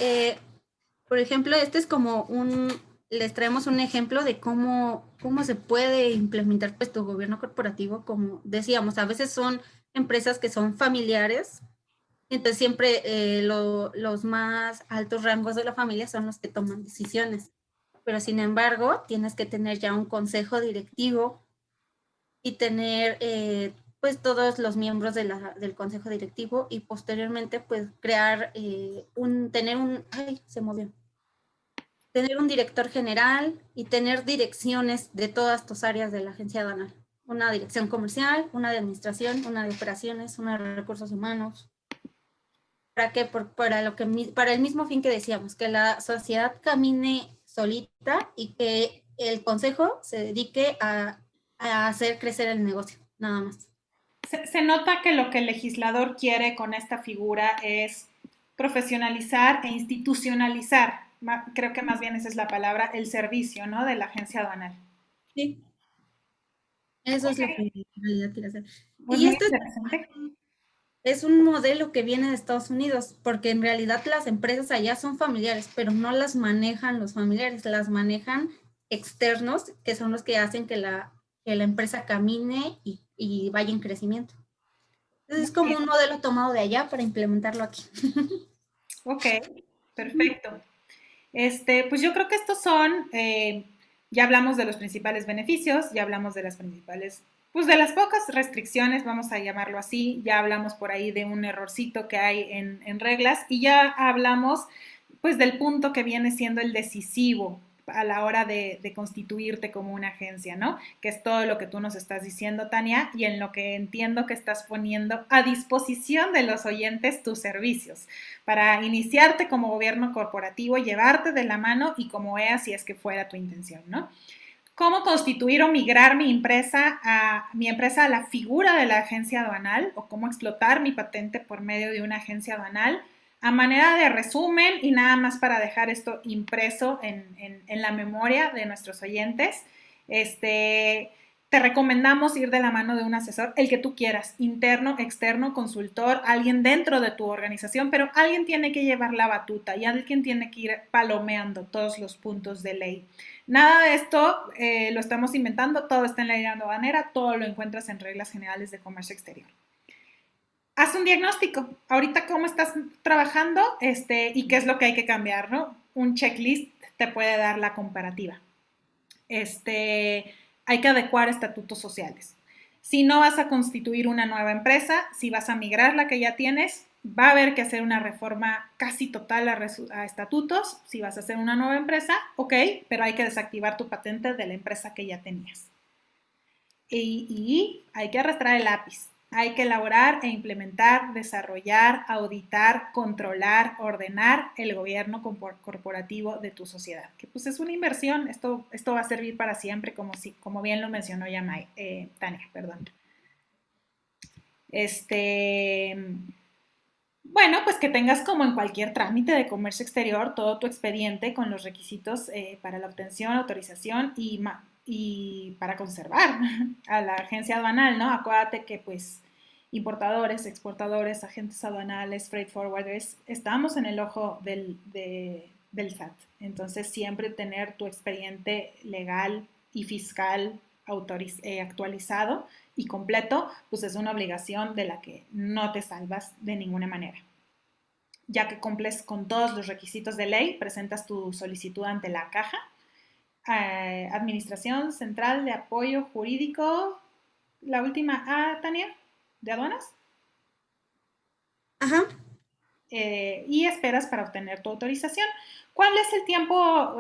por ejemplo, este es como les traemos un ejemplo de cómo se puede implementar pues tu gobierno corporativo, como decíamos, a veces son empresas que son familiares, entonces siempre los más altos rangos de la familia son los que toman decisiones, pero sin embargo tienes que tener ya un consejo directivo y tener pues todos los miembros del consejo directivo y posteriormente pues crear tener un director general y tener direcciones de todas tus áreas de la agencia aduanal. Una dirección comercial, una de administración, una de operaciones, una de recursos humanos. ¿Para qué? Para el mismo fin que decíamos, que la sociedad camine solita y que el consejo se dedique a hacer crecer el negocio, nada más. Se nota que lo que el legislador quiere con esta figura es profesionalizar e institucionalizar, creo que más bien esa es la palabra, el servicio, ¿no? De la agencia aduanal. Sí. Eso es lo que en realidad quiere hacer. Pues Y muy esto interesante. es un modelo que viene de Estados Unidos, porque en realidad las empresas allá son familiares, pero no las manejan los familiares, las manejan externos, que son los que hacen que la empresa camine y vaya en crecimiento. Entonces es como un modelo tomado de allá para implementarlo aquí. Ok, perfecto. Pues yo creo que estos son, ya hablamos de los principales beneficios, ya hablamos de las principales, pues de las pocas restricciones, vamos a llamarlo así, ya hablamos por ahí de un errorcito que hay en reglas y ya hablamos pues del punto que viene siendo el decisivo a la hora de constituirte como una agencia, ¿no? Que es todo lo que tú nos estás diciendo, Tania, y en lo que entiendo que estás poniendo a disposición de los oyentes tus servicios para iniciarte como gobierno corporativo, llevarte de la mano y como veas si es que fuera tu intención, ¿no? Cómo constituir o migrar mi empresa a la figura de la agencia aduanal o cómo explotar mi patente por medio de una agencia aduanal a manera de resumen y nada más para dejar esto impreso en la memoria de nuestros oyentes. Te recomendamos ir de la mano de un asesor, el que tú quieras, interno, externo, consultor, alguien dentro de tu organización, pero alguien tiene que llevar la batuta y alguien tiene que ir palomeando todos los puntos de ley. Nada de esto lo estamos inventando, todo está en la ley aduanera, todo lo encuentras en reglas generales de comercio exterior. Haz un diagnóstico, ahorita cómo estás trabajando y qué es lo que hay que cambiar, ¿no? Un checklist te puede dar la comparativa. Hay que adecuar estatutos sociales. Si no vas a constituir una nueva empresa, si vas a migrar la que ya tienes, va a haber que hacer una reforma casi total a estatutos. Si vas a hacer una nueva empresa, ok, pero hay que desactivar tu patente de la empresa que ya tenías. Y hay que arrastrar el lápiz. Hay que elaborar e implementar, desarrollar, auditar, controlar, ordenar el gobierno corporativo de tu sociedad. Que pues es una inversión, esto va a servir para siempre, como bien lo mencionó ya Tania, perdón. Bueno, pues que tengas como en cualquier trámite de comercio exterior todo tu expediente con los requisitos para la obtención, autorización y para conservar a la agencia aduanal, ¿no? Acuérdate que pues importadores, exportadores, agentes aduanales, freight forwarders, estamos en el ojo del SAT. Entonces siempre tener tu expediente legal y fiscal actualizado y completo, pues es una obligación de la que no te salvas de ninguna manera. Ya que cumples con todos los requisitos de ley, presentas tu solicitud ante la caja, Administración Central de Apoyo Jurídico, la última Tania, de aduanas. Ajá. Y esperas para obtener tu autorización. ¿Cuál es el tiempo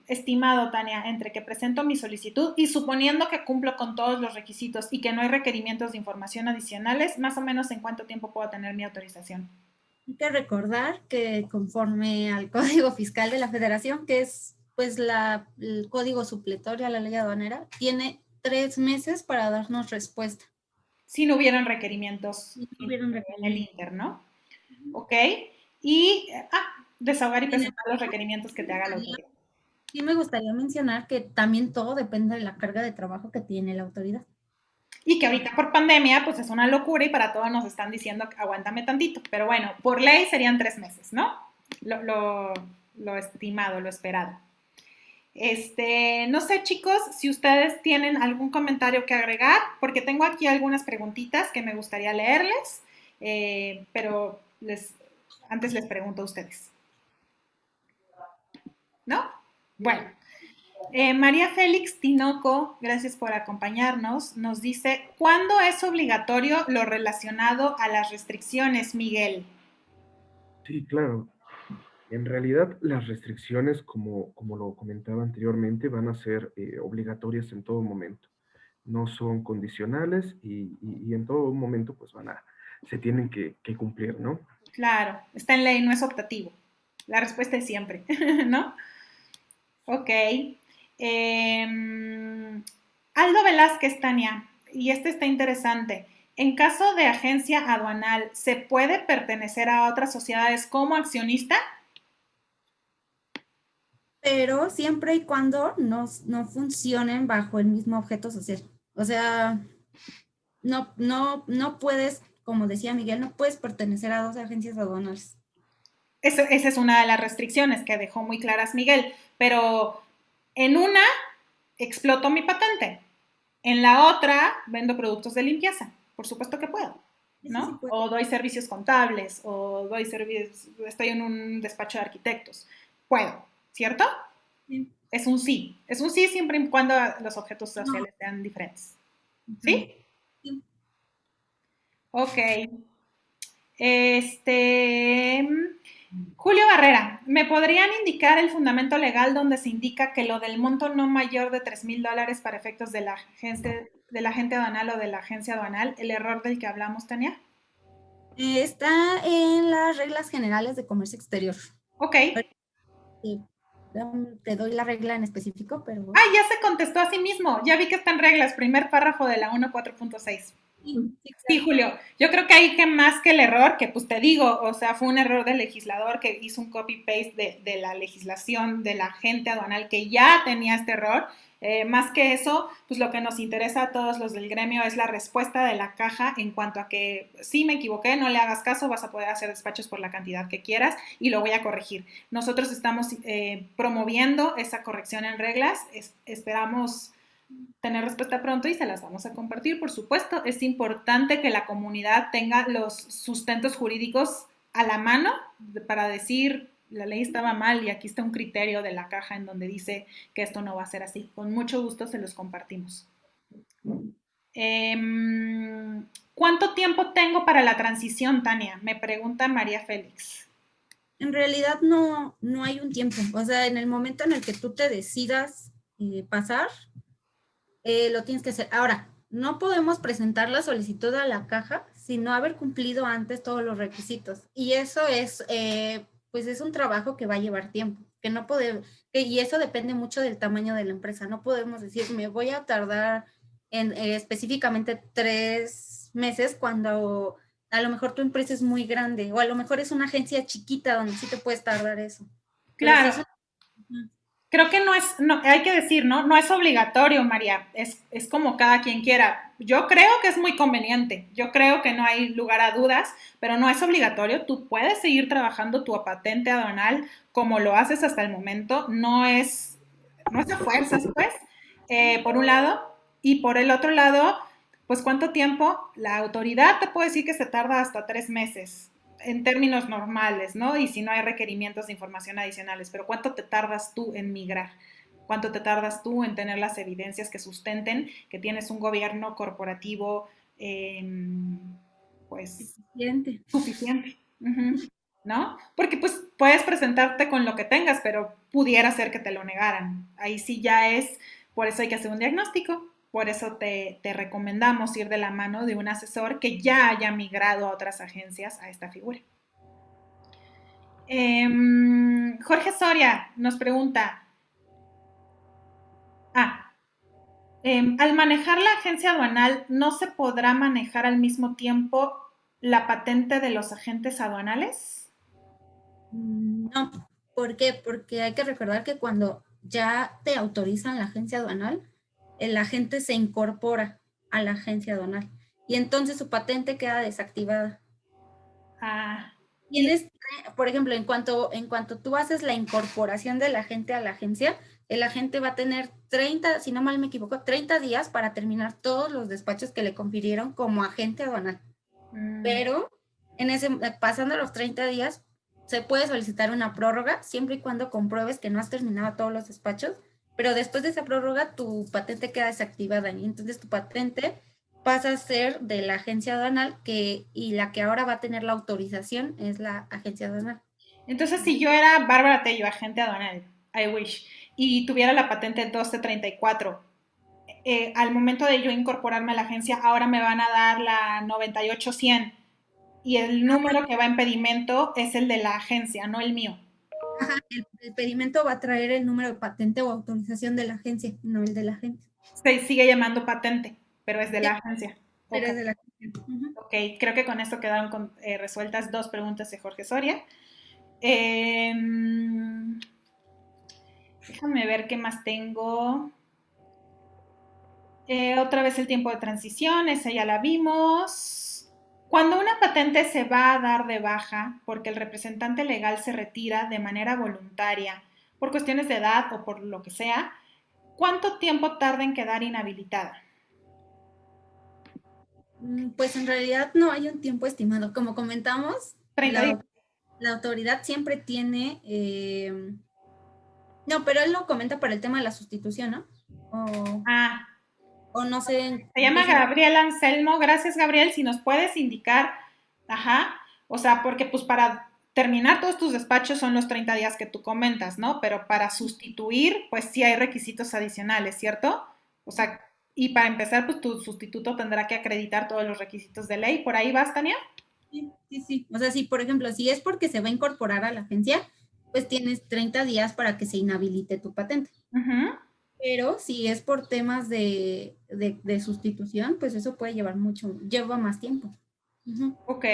estimado, Tania, entre que presento mi solicitud y suponiendo que cumplo con todos los requisitos y que no hay requerimientos de información adicionales, más o menos en cuánto tiempo puedo tener mi autorización? Hay que recordar que conforme al Código Fiscal de la Federación, que es pues el código supletorio a la ley aduanera, tiene 3 meses para darnos respuesta. Si no hubieran requerimientos en el Inter, ¿no? Ok. Y desahogar y presentar los requerimientos que te haga la autoridad. Sí me gustaría mencionar que también todo depende de la carga de trabajo que tiene la autoridad. Y que ahorita por pandemia, pues es una locura y para todos nos están diciendo, aguántame tantito. Pero bueno, por ley serían 3 meses, ¿no? Lo estimado, lo esperado. No sé, chicos, si ustedes tienen algún comentario que agregar, porque tengo aquí algunas preguntitas que me gustaría leerles, pero antes les pregunto a ustedes. ¿No? Bueno. María Félix Tinoco, gracias por acompañarnos, nos dice, ¿cuándo es obligatorio lo relacionado a las restricciones, Miguel? Sí, claro. En realidad, las restricciones, como lo comentaba anteriormente, van a ser obligatorias en todo momento. No son condicionales y en todo momento pues se tienen que cumplir, ¿no? Claro, está en ley, no es optativo. La respuesta es siempre, ¿no? Ok. Aldo Velázquez, Tania, y está interesante. En caso de agencia aduanal, ¿se puede pertenecer a otras sociedades como accionista? Pero siempre y cuando no funcionen bajo el mismo objeto social. O sea, no puedes como decía Miguel, no puedes pertenecer a dos agencias aduanales. Esa es una de las restricciones que dejó muy claras Miguel, pero en una exploto mi patente, en la otra vendo productos de limpieza, por supuesto que puedo, ¿no? Sí puede. O doy servicios contables, o doy servicios, estoy en un despacho de arquitectos, puedo, ¿cierto? Sí. Es un sí siempre y cuando los objetos sociales sean diferentes, ¿sí? Sí. Ok. Julio Barrera, ¿me podrían indicar el fundamento legal donde se indica que lo del monto no mayor de $3,000 para efectos de la agente aduanal o de la agencia aduanal, el error del que hablamos, Tania? Está en las reglas generales de comercio exterior. Ok. Te doy la regla en específico, pero... Ah, ya se contestó a sí mismo. Ya vi que está en reglas, primer párrafo de la 1.4.6. Sí, Julio, yo creo que ahí que más que el error, que pues te digo, o sea, fue un error del legislador que hizo un copy-paste de la legislación de la agente aduanal que ya tenía este error. Más que eso, pues lo que nos interesa a todos los del gremio es la respuesta de la caja en cuanto a que sí me equivoqué, no le hagas caso, vas a poder hacer despachos por la cantidad que quieras y lo voy a corregir. Nosotros estamos promoviendo esa corrección en reglas, esperamos tener respuesta pronto y se las vamos a compartir, por supuesto. Es importante que la comunidad tenga los sustentos jurídicos a la mano para decir la ley estaba mal y aquí está un criterio de la caja en donde dice que esto no va a ser así. Con mucho gusto se los compartimos. ¿Cuánto tiempo tengo para la transición, Tania? Me pregunta María Félix. En realidad no hay un tiempo. O sea, en el momento en el que tú te decidas pasar, lo tienes que hacer. Ahora, no podemos presentar la solicitud a la caja sin no haber cumplido antes todos los requisitos. Y eso es, pues es un trabajo que va a llevar tiempo, que no podemos, y eso depende mucho del tamaño de la empresa. No podemos decir, me voy a tardar en específicamente 3 meses cuando a lo mejor tu empresa es muy grande, o a lo mejor es una agencia chiquita donde sí te puedes tardar eso. Claro. Si Creo que hay que decir, ¿no? No es obligatorio, María, es como cada quien quiera. Yo creo que es muy conveniente, yo creo que no hay lugar a dudas, pero no es obligatorio. Tú puedes seguir trabajando tu patente aduanal como lo haces hasta el momento, no es a fuerzas, pues, por un lado, y por el otro lado, pues cuánto tiempo, la autoridad te puede decir que se tarda hasta 3 meses en términos normales, ¿no? Y si no hay requerimientos de información adicionales, pero ¿cuánto te tardas tú en migrar? ¿Cuánto te tardas tú en tener las evidencias que sustenten que tienes un gobierno corporativo, pues, suficiente? ¿No? Porque pues puedes presentarte con lo que tengas, pero pudiera ser que te lo negaran. Ahí sí ya es, por eso hay que hacer un diagnóstico. Por eso te recomendamos ir de la mano de un asesor que ya haya migrado a otras agencias a esta figura. Jorge Soria nos pregunta, al manejar la agencia aduanal, ¿no se podrá manejar al mismo tiempo la patente de los agentes aduanales? No, ¿por qué? Porque hay que recordar que cuando ya te autorizan la agencia aduanal, el agente se incorpora a la agencia aduanal y entonces su patente queda desactivada. Tienes, por ejemplo, en cuanto tú haces la incorporación del agente a la agencia, el agente va a tener 30, si no mal me equivoco, 30 días para terminar todos los despachos que le confirieron como agente aduanal. Pero pasando los 30 días, se puede solicitar una prórroga siempre y cuando compruebes que no has terminado todos los despachos, pero después de esa prórroga tu patente queda desactivada y entonces tu patente pasa a ser de la agencia aduanal y la que ahora va a tener la autorización es la agencia aduanal. Entonces, si yo era Bárbara Tello, agente aduanal, I wish, y tuviera la patente 1234, al momento de yo incorporarme a la agencia, ahora me van a dar la 98100 y el número que va en pedimento es el de la agencia, no el mío. Ajá, el pedimento va a traer el número de patente o autorización de la agencia, no el de la agencia. Se sigue llamando patente, pero es de la agencia. Pero es de la agencia. Ok, creo que con esto quedaron resueltas 2 preguntas de Jorge Soria. Déjame ver qué más tengo. Otra vez el tiempo de transición, esa ya la vimos. Cuando una patente se va a dar de baja porque el representante legal se retira de manera voluntaria por cuestiones de edad o por lo que sea, ¿cuánto tiempo tarda en quedar inhabilitada? Pues en realidad no hay un tiempo estimado. Como comentamos, 30 días. la autoridad siempre tiene, no, pero él lo comenta para el tema de la sustitución, ¿no? O, Ah, o no sé en se qué llama sentido. Gabriel Anselmo. Gracias, Gabriel. Si nos puedes indicar, ajá, o sea, porque pues para terminar todos tus despachos son los 30 días que tú comentas, ¿no? Pero para sustituir, pues sí hay requisitos adicionales, ¿cierto? O sea, y para empezar, pues tu sustituto tendrá que acreditar todos los requisitos de ley. ¿Por ahí vas, Tania? Sí, sí, sí. O sea, si por ejemplo, si es porque se va a incorporar a la agencia, pues tienes 30 días para que se inhabilite tu patente. Ujú. Pero si es por temas de sustitución, pues eso puede llevar mucho, lleva más tiempo. Ujú. Ok.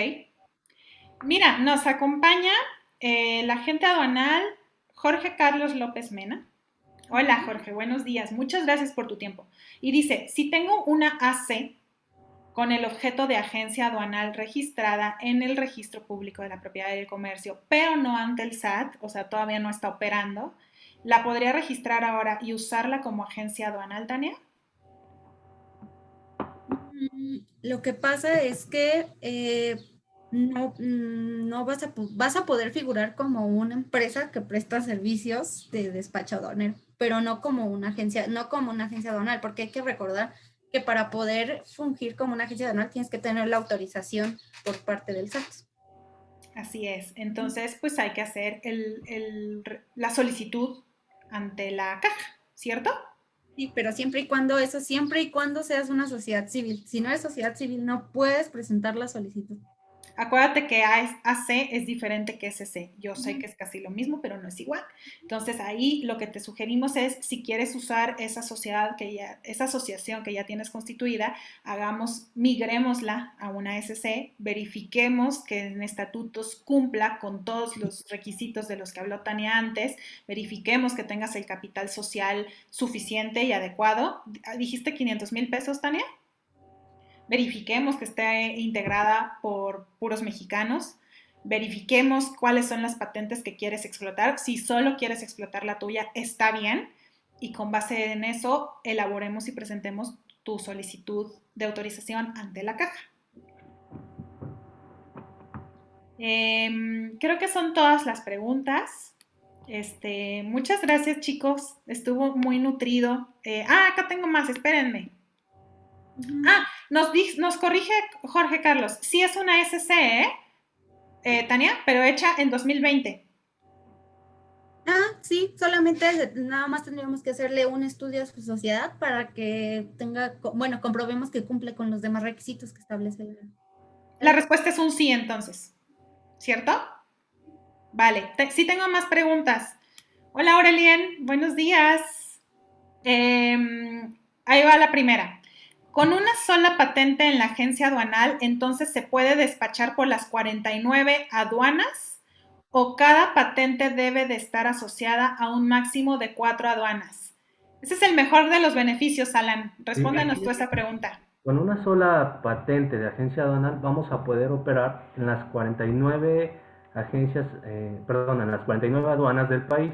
Mira, nos acompaña el agente aduanal Jorge Carlos López Mena. Hola Jorge, buenos días. Muchas gracias por tu tiempo. Y dice, si tengo una AC con el objeto de agencia aduanal registrada en el registro público de la propiedad del comercio, pero no ante el SAT, o sea, todavía no está operando, ¿la podría registrar ahora y usarla como agencia aduanal, Tania? Lo que pasa es que no vas a poder figurar como una empresa que presta servicios de despacho aduanero, pero no como una agencia, no como una agencia aduanal, porque hay que recordar que para poder fungir como una agencia aduanal tienes que tener la autorización por parte del SAT. Así es. Entonces, pues hay que hacer la solicitud ante la caja, ¿cierto? Sí, pero siempre y cuando seas una sociedad civil. Si no eres sociedad civil, no puedes presentar la solicitud. Acuérdate que AC es diferente que SC. Yo sé Ujú. que es casi lo mismo, pero no es igual. Entonces ahí lo que te sugerimos es, si quieres usar esa sociedad esa asociación que ya tienes constituida, migrémosla a una SC, verifiquemos que en estatutos cumpla con todos los requisitos de los que habló Tania antes, verifiquemos que tengas el capital social suficiente y adecuado. ¿Dijiste 500,000 pesos, Tania? Verifiquemos que esté integrada por puros mexicanos, verifiquemos cuáles son las patentes que quieres explotar, si solo quieres explotar la tuya, está bien, y con base en eso elaboremos y presentemos tu solicitud de autorización ante la caja. Creo que son todas las preguntas. Muchas gracias, chicos. Estuvo muy nutrido. Acá tengo más, espérenme. Ujú. Nos corrige Jorge Carlos. Sí es una SC, Tania, pero hecha en 2020. Sí, solamente nada más tendríamos que hacerle un estudio a su sociedad para que bueno, comprobemos que cumple con los demás requisitos que establece la La ley. respuesta es un sí entonces, ¿cierto? Vale, sí tengo más preguntas. Hola Aurelien, buenos días. Ahí va la primera. Con una sola patente en la agencia aduanal, entonces se puede despachar por las 49 aduanas o cada patente debe de estar asociada a un máximo de 4 aduanas. Ese es el mejor de los beneficios, Alan. Sí, Respóndenos aquí tú esa pregunta. con una sola patente de agencia aduanal vamos a poder operar en las 49 agencias, perdón, en las 49 aduanas del país.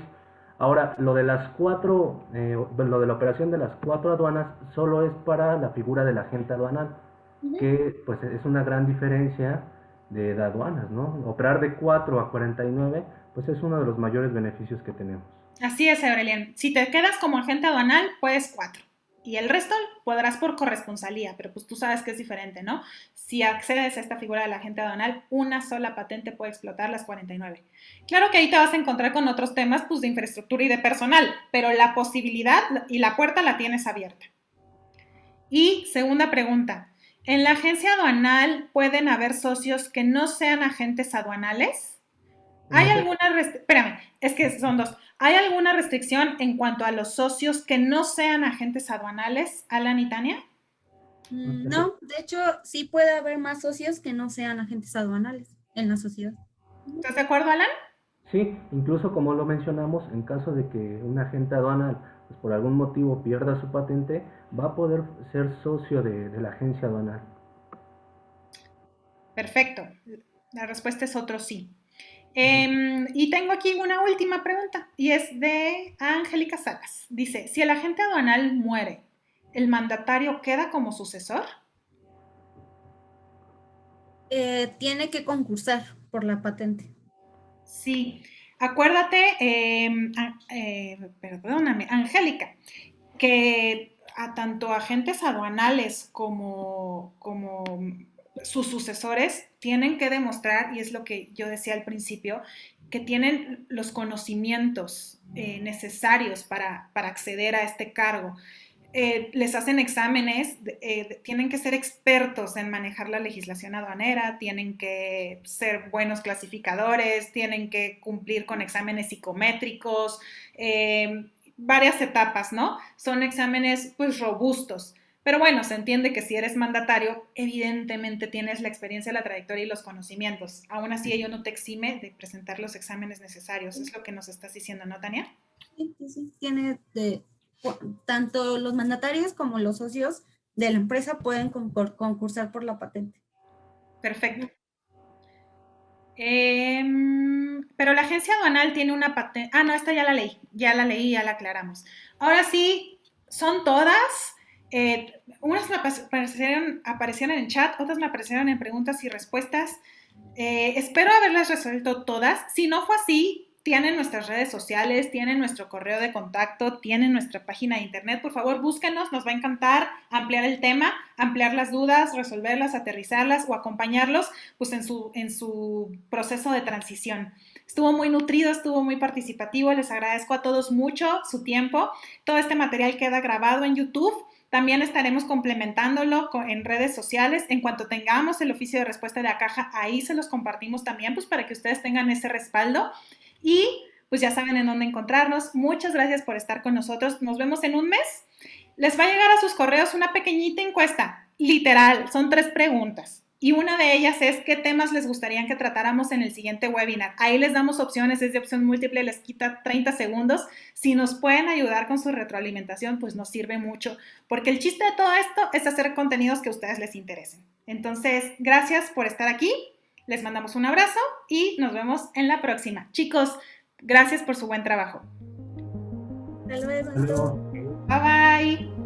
Ahora, lo de las cuatro, lo de la operación de las cuatro aduanas solo es para la figura del agente aduanal, Ujú. que pues es una gran diferencia de aduanas, ¿no? Operar de 4 a 49, pues es uno de los mayores beneficios que tenemos. Así es, Aurelian. Si te quedas como agente aduanal, puedes 4. Y el resto podrás por corresponsalía, pero pues tú sabes que es diferente, ¿no? Si accedes a esta figura del agente aduanal, una sola patente puede explotar las 49. Claro que ahí te vas a encontrar con otros temas pues, de infraestructura y de personal, pero la posibilidad y la puerta la tienes abierta. Y segunda pregunta, ¿en la agencia aduanal pueden haber socios que no sean agentes aduanales? ¿Hay alguna espérame, es que son dos. ¿Hay alguna restricción en cuanto a los socios que no sean agentes aduanales, Alan y Tania? No, de hecho, sí puede haber más socios que no sean agentes aduanales en la sociedad. ¿Estás de acuerdo, Alan? Sí, incluso como lo mencionamos, en caso de que un agente aduanal pues, por algún motivo pierda su patente, va a poder ser socio de la agencia aduanal. Perfecto. La respuesta es otro sí. Y tengo aquí una última pregunta y es de Angélica Salas. Dice, si el agente aduanal muere, ¿el mandatario queda como sucesor? Tiene que concursar por la patente. Sí. Acuérdate, perdóname, Angélica, que a tanto agentes aduanales como sus sucesores tienen que demostrar, y es lo que yo decía al principio, que tienen los conocimientos necesarios para acceder a este cargo. Les hacen exámenes, tienen que ser expertos en manejar la legislación aduanera, tienen que ser buenos clasificadores, tienen que cumplir con exámenes psicométricos, varias etapas, ¿no? Son exámenes pues robustos. Pero bueno, se entiende que si eres mandatario, evidentemente tienes la experiencia, la trayectoria y los conocimientos. Aún así, ello no te exime de presentar los exámenes necesarios. Es lo que nos estás diciendo, ¿no, Tania? Sí, sí, sí. Tanto los mandatarios como los socios de la empresa pueden concursar por la patente. Perfecto. Pero la agencia aduanal tiene una patente. Ah, no, esta ya la leí, ya la aclaramos. Ahora sí, son todas. Unas me aparecieron en el chat, otras me aparecieron en preguntas y respuestas. Espero haberlas resuelto todas. Si no fue así, tienen nuestras redes sociales, tienen nuestro correo de contacto, tienen nuestra página de internet. Por favor, búsquenos, nos va a encantar ampliar el tema, ampliar las dudas, resolverlas, aterrizarlas o acompañarlos pues, en su proceso de transición. Estuvo muy nutrido, estuvo muy participativo. Les agradezco a todos mucho su tiempo. Todo este material queda grabado en YouTube. También estaremos complementándolo en redes sociales. En cuanto tengamos el oficio de respuesta de la caja, ahí se los compartimos también, pues para que ustedes tengan ese respaldo. Y pues ya saben en dónde encontrarnos. Muchas gracias por estar con nosotros. Nos vemos en un mes. Les va a llegar a sus correos una pequeñita encuesta. Literal, son 3 preguntas. Y una de ellas es qué temas les gustaría que tratáramos en el siguiente webinar. Ahí les damos opciones, es de opción múltiple, les quita 30 segundos. Si nos pueden ayudar con su retroalimentación, pues nos sirve mucho, porque el chiste de todo esto es hacer contenidos que a ustedes les interesen. Entonces, gracias por estar aquí, les mandamos un abrazo y nos vemos en la próxima. Chicos, gracias por su buen trabajo. Hasta luego. Bye bye.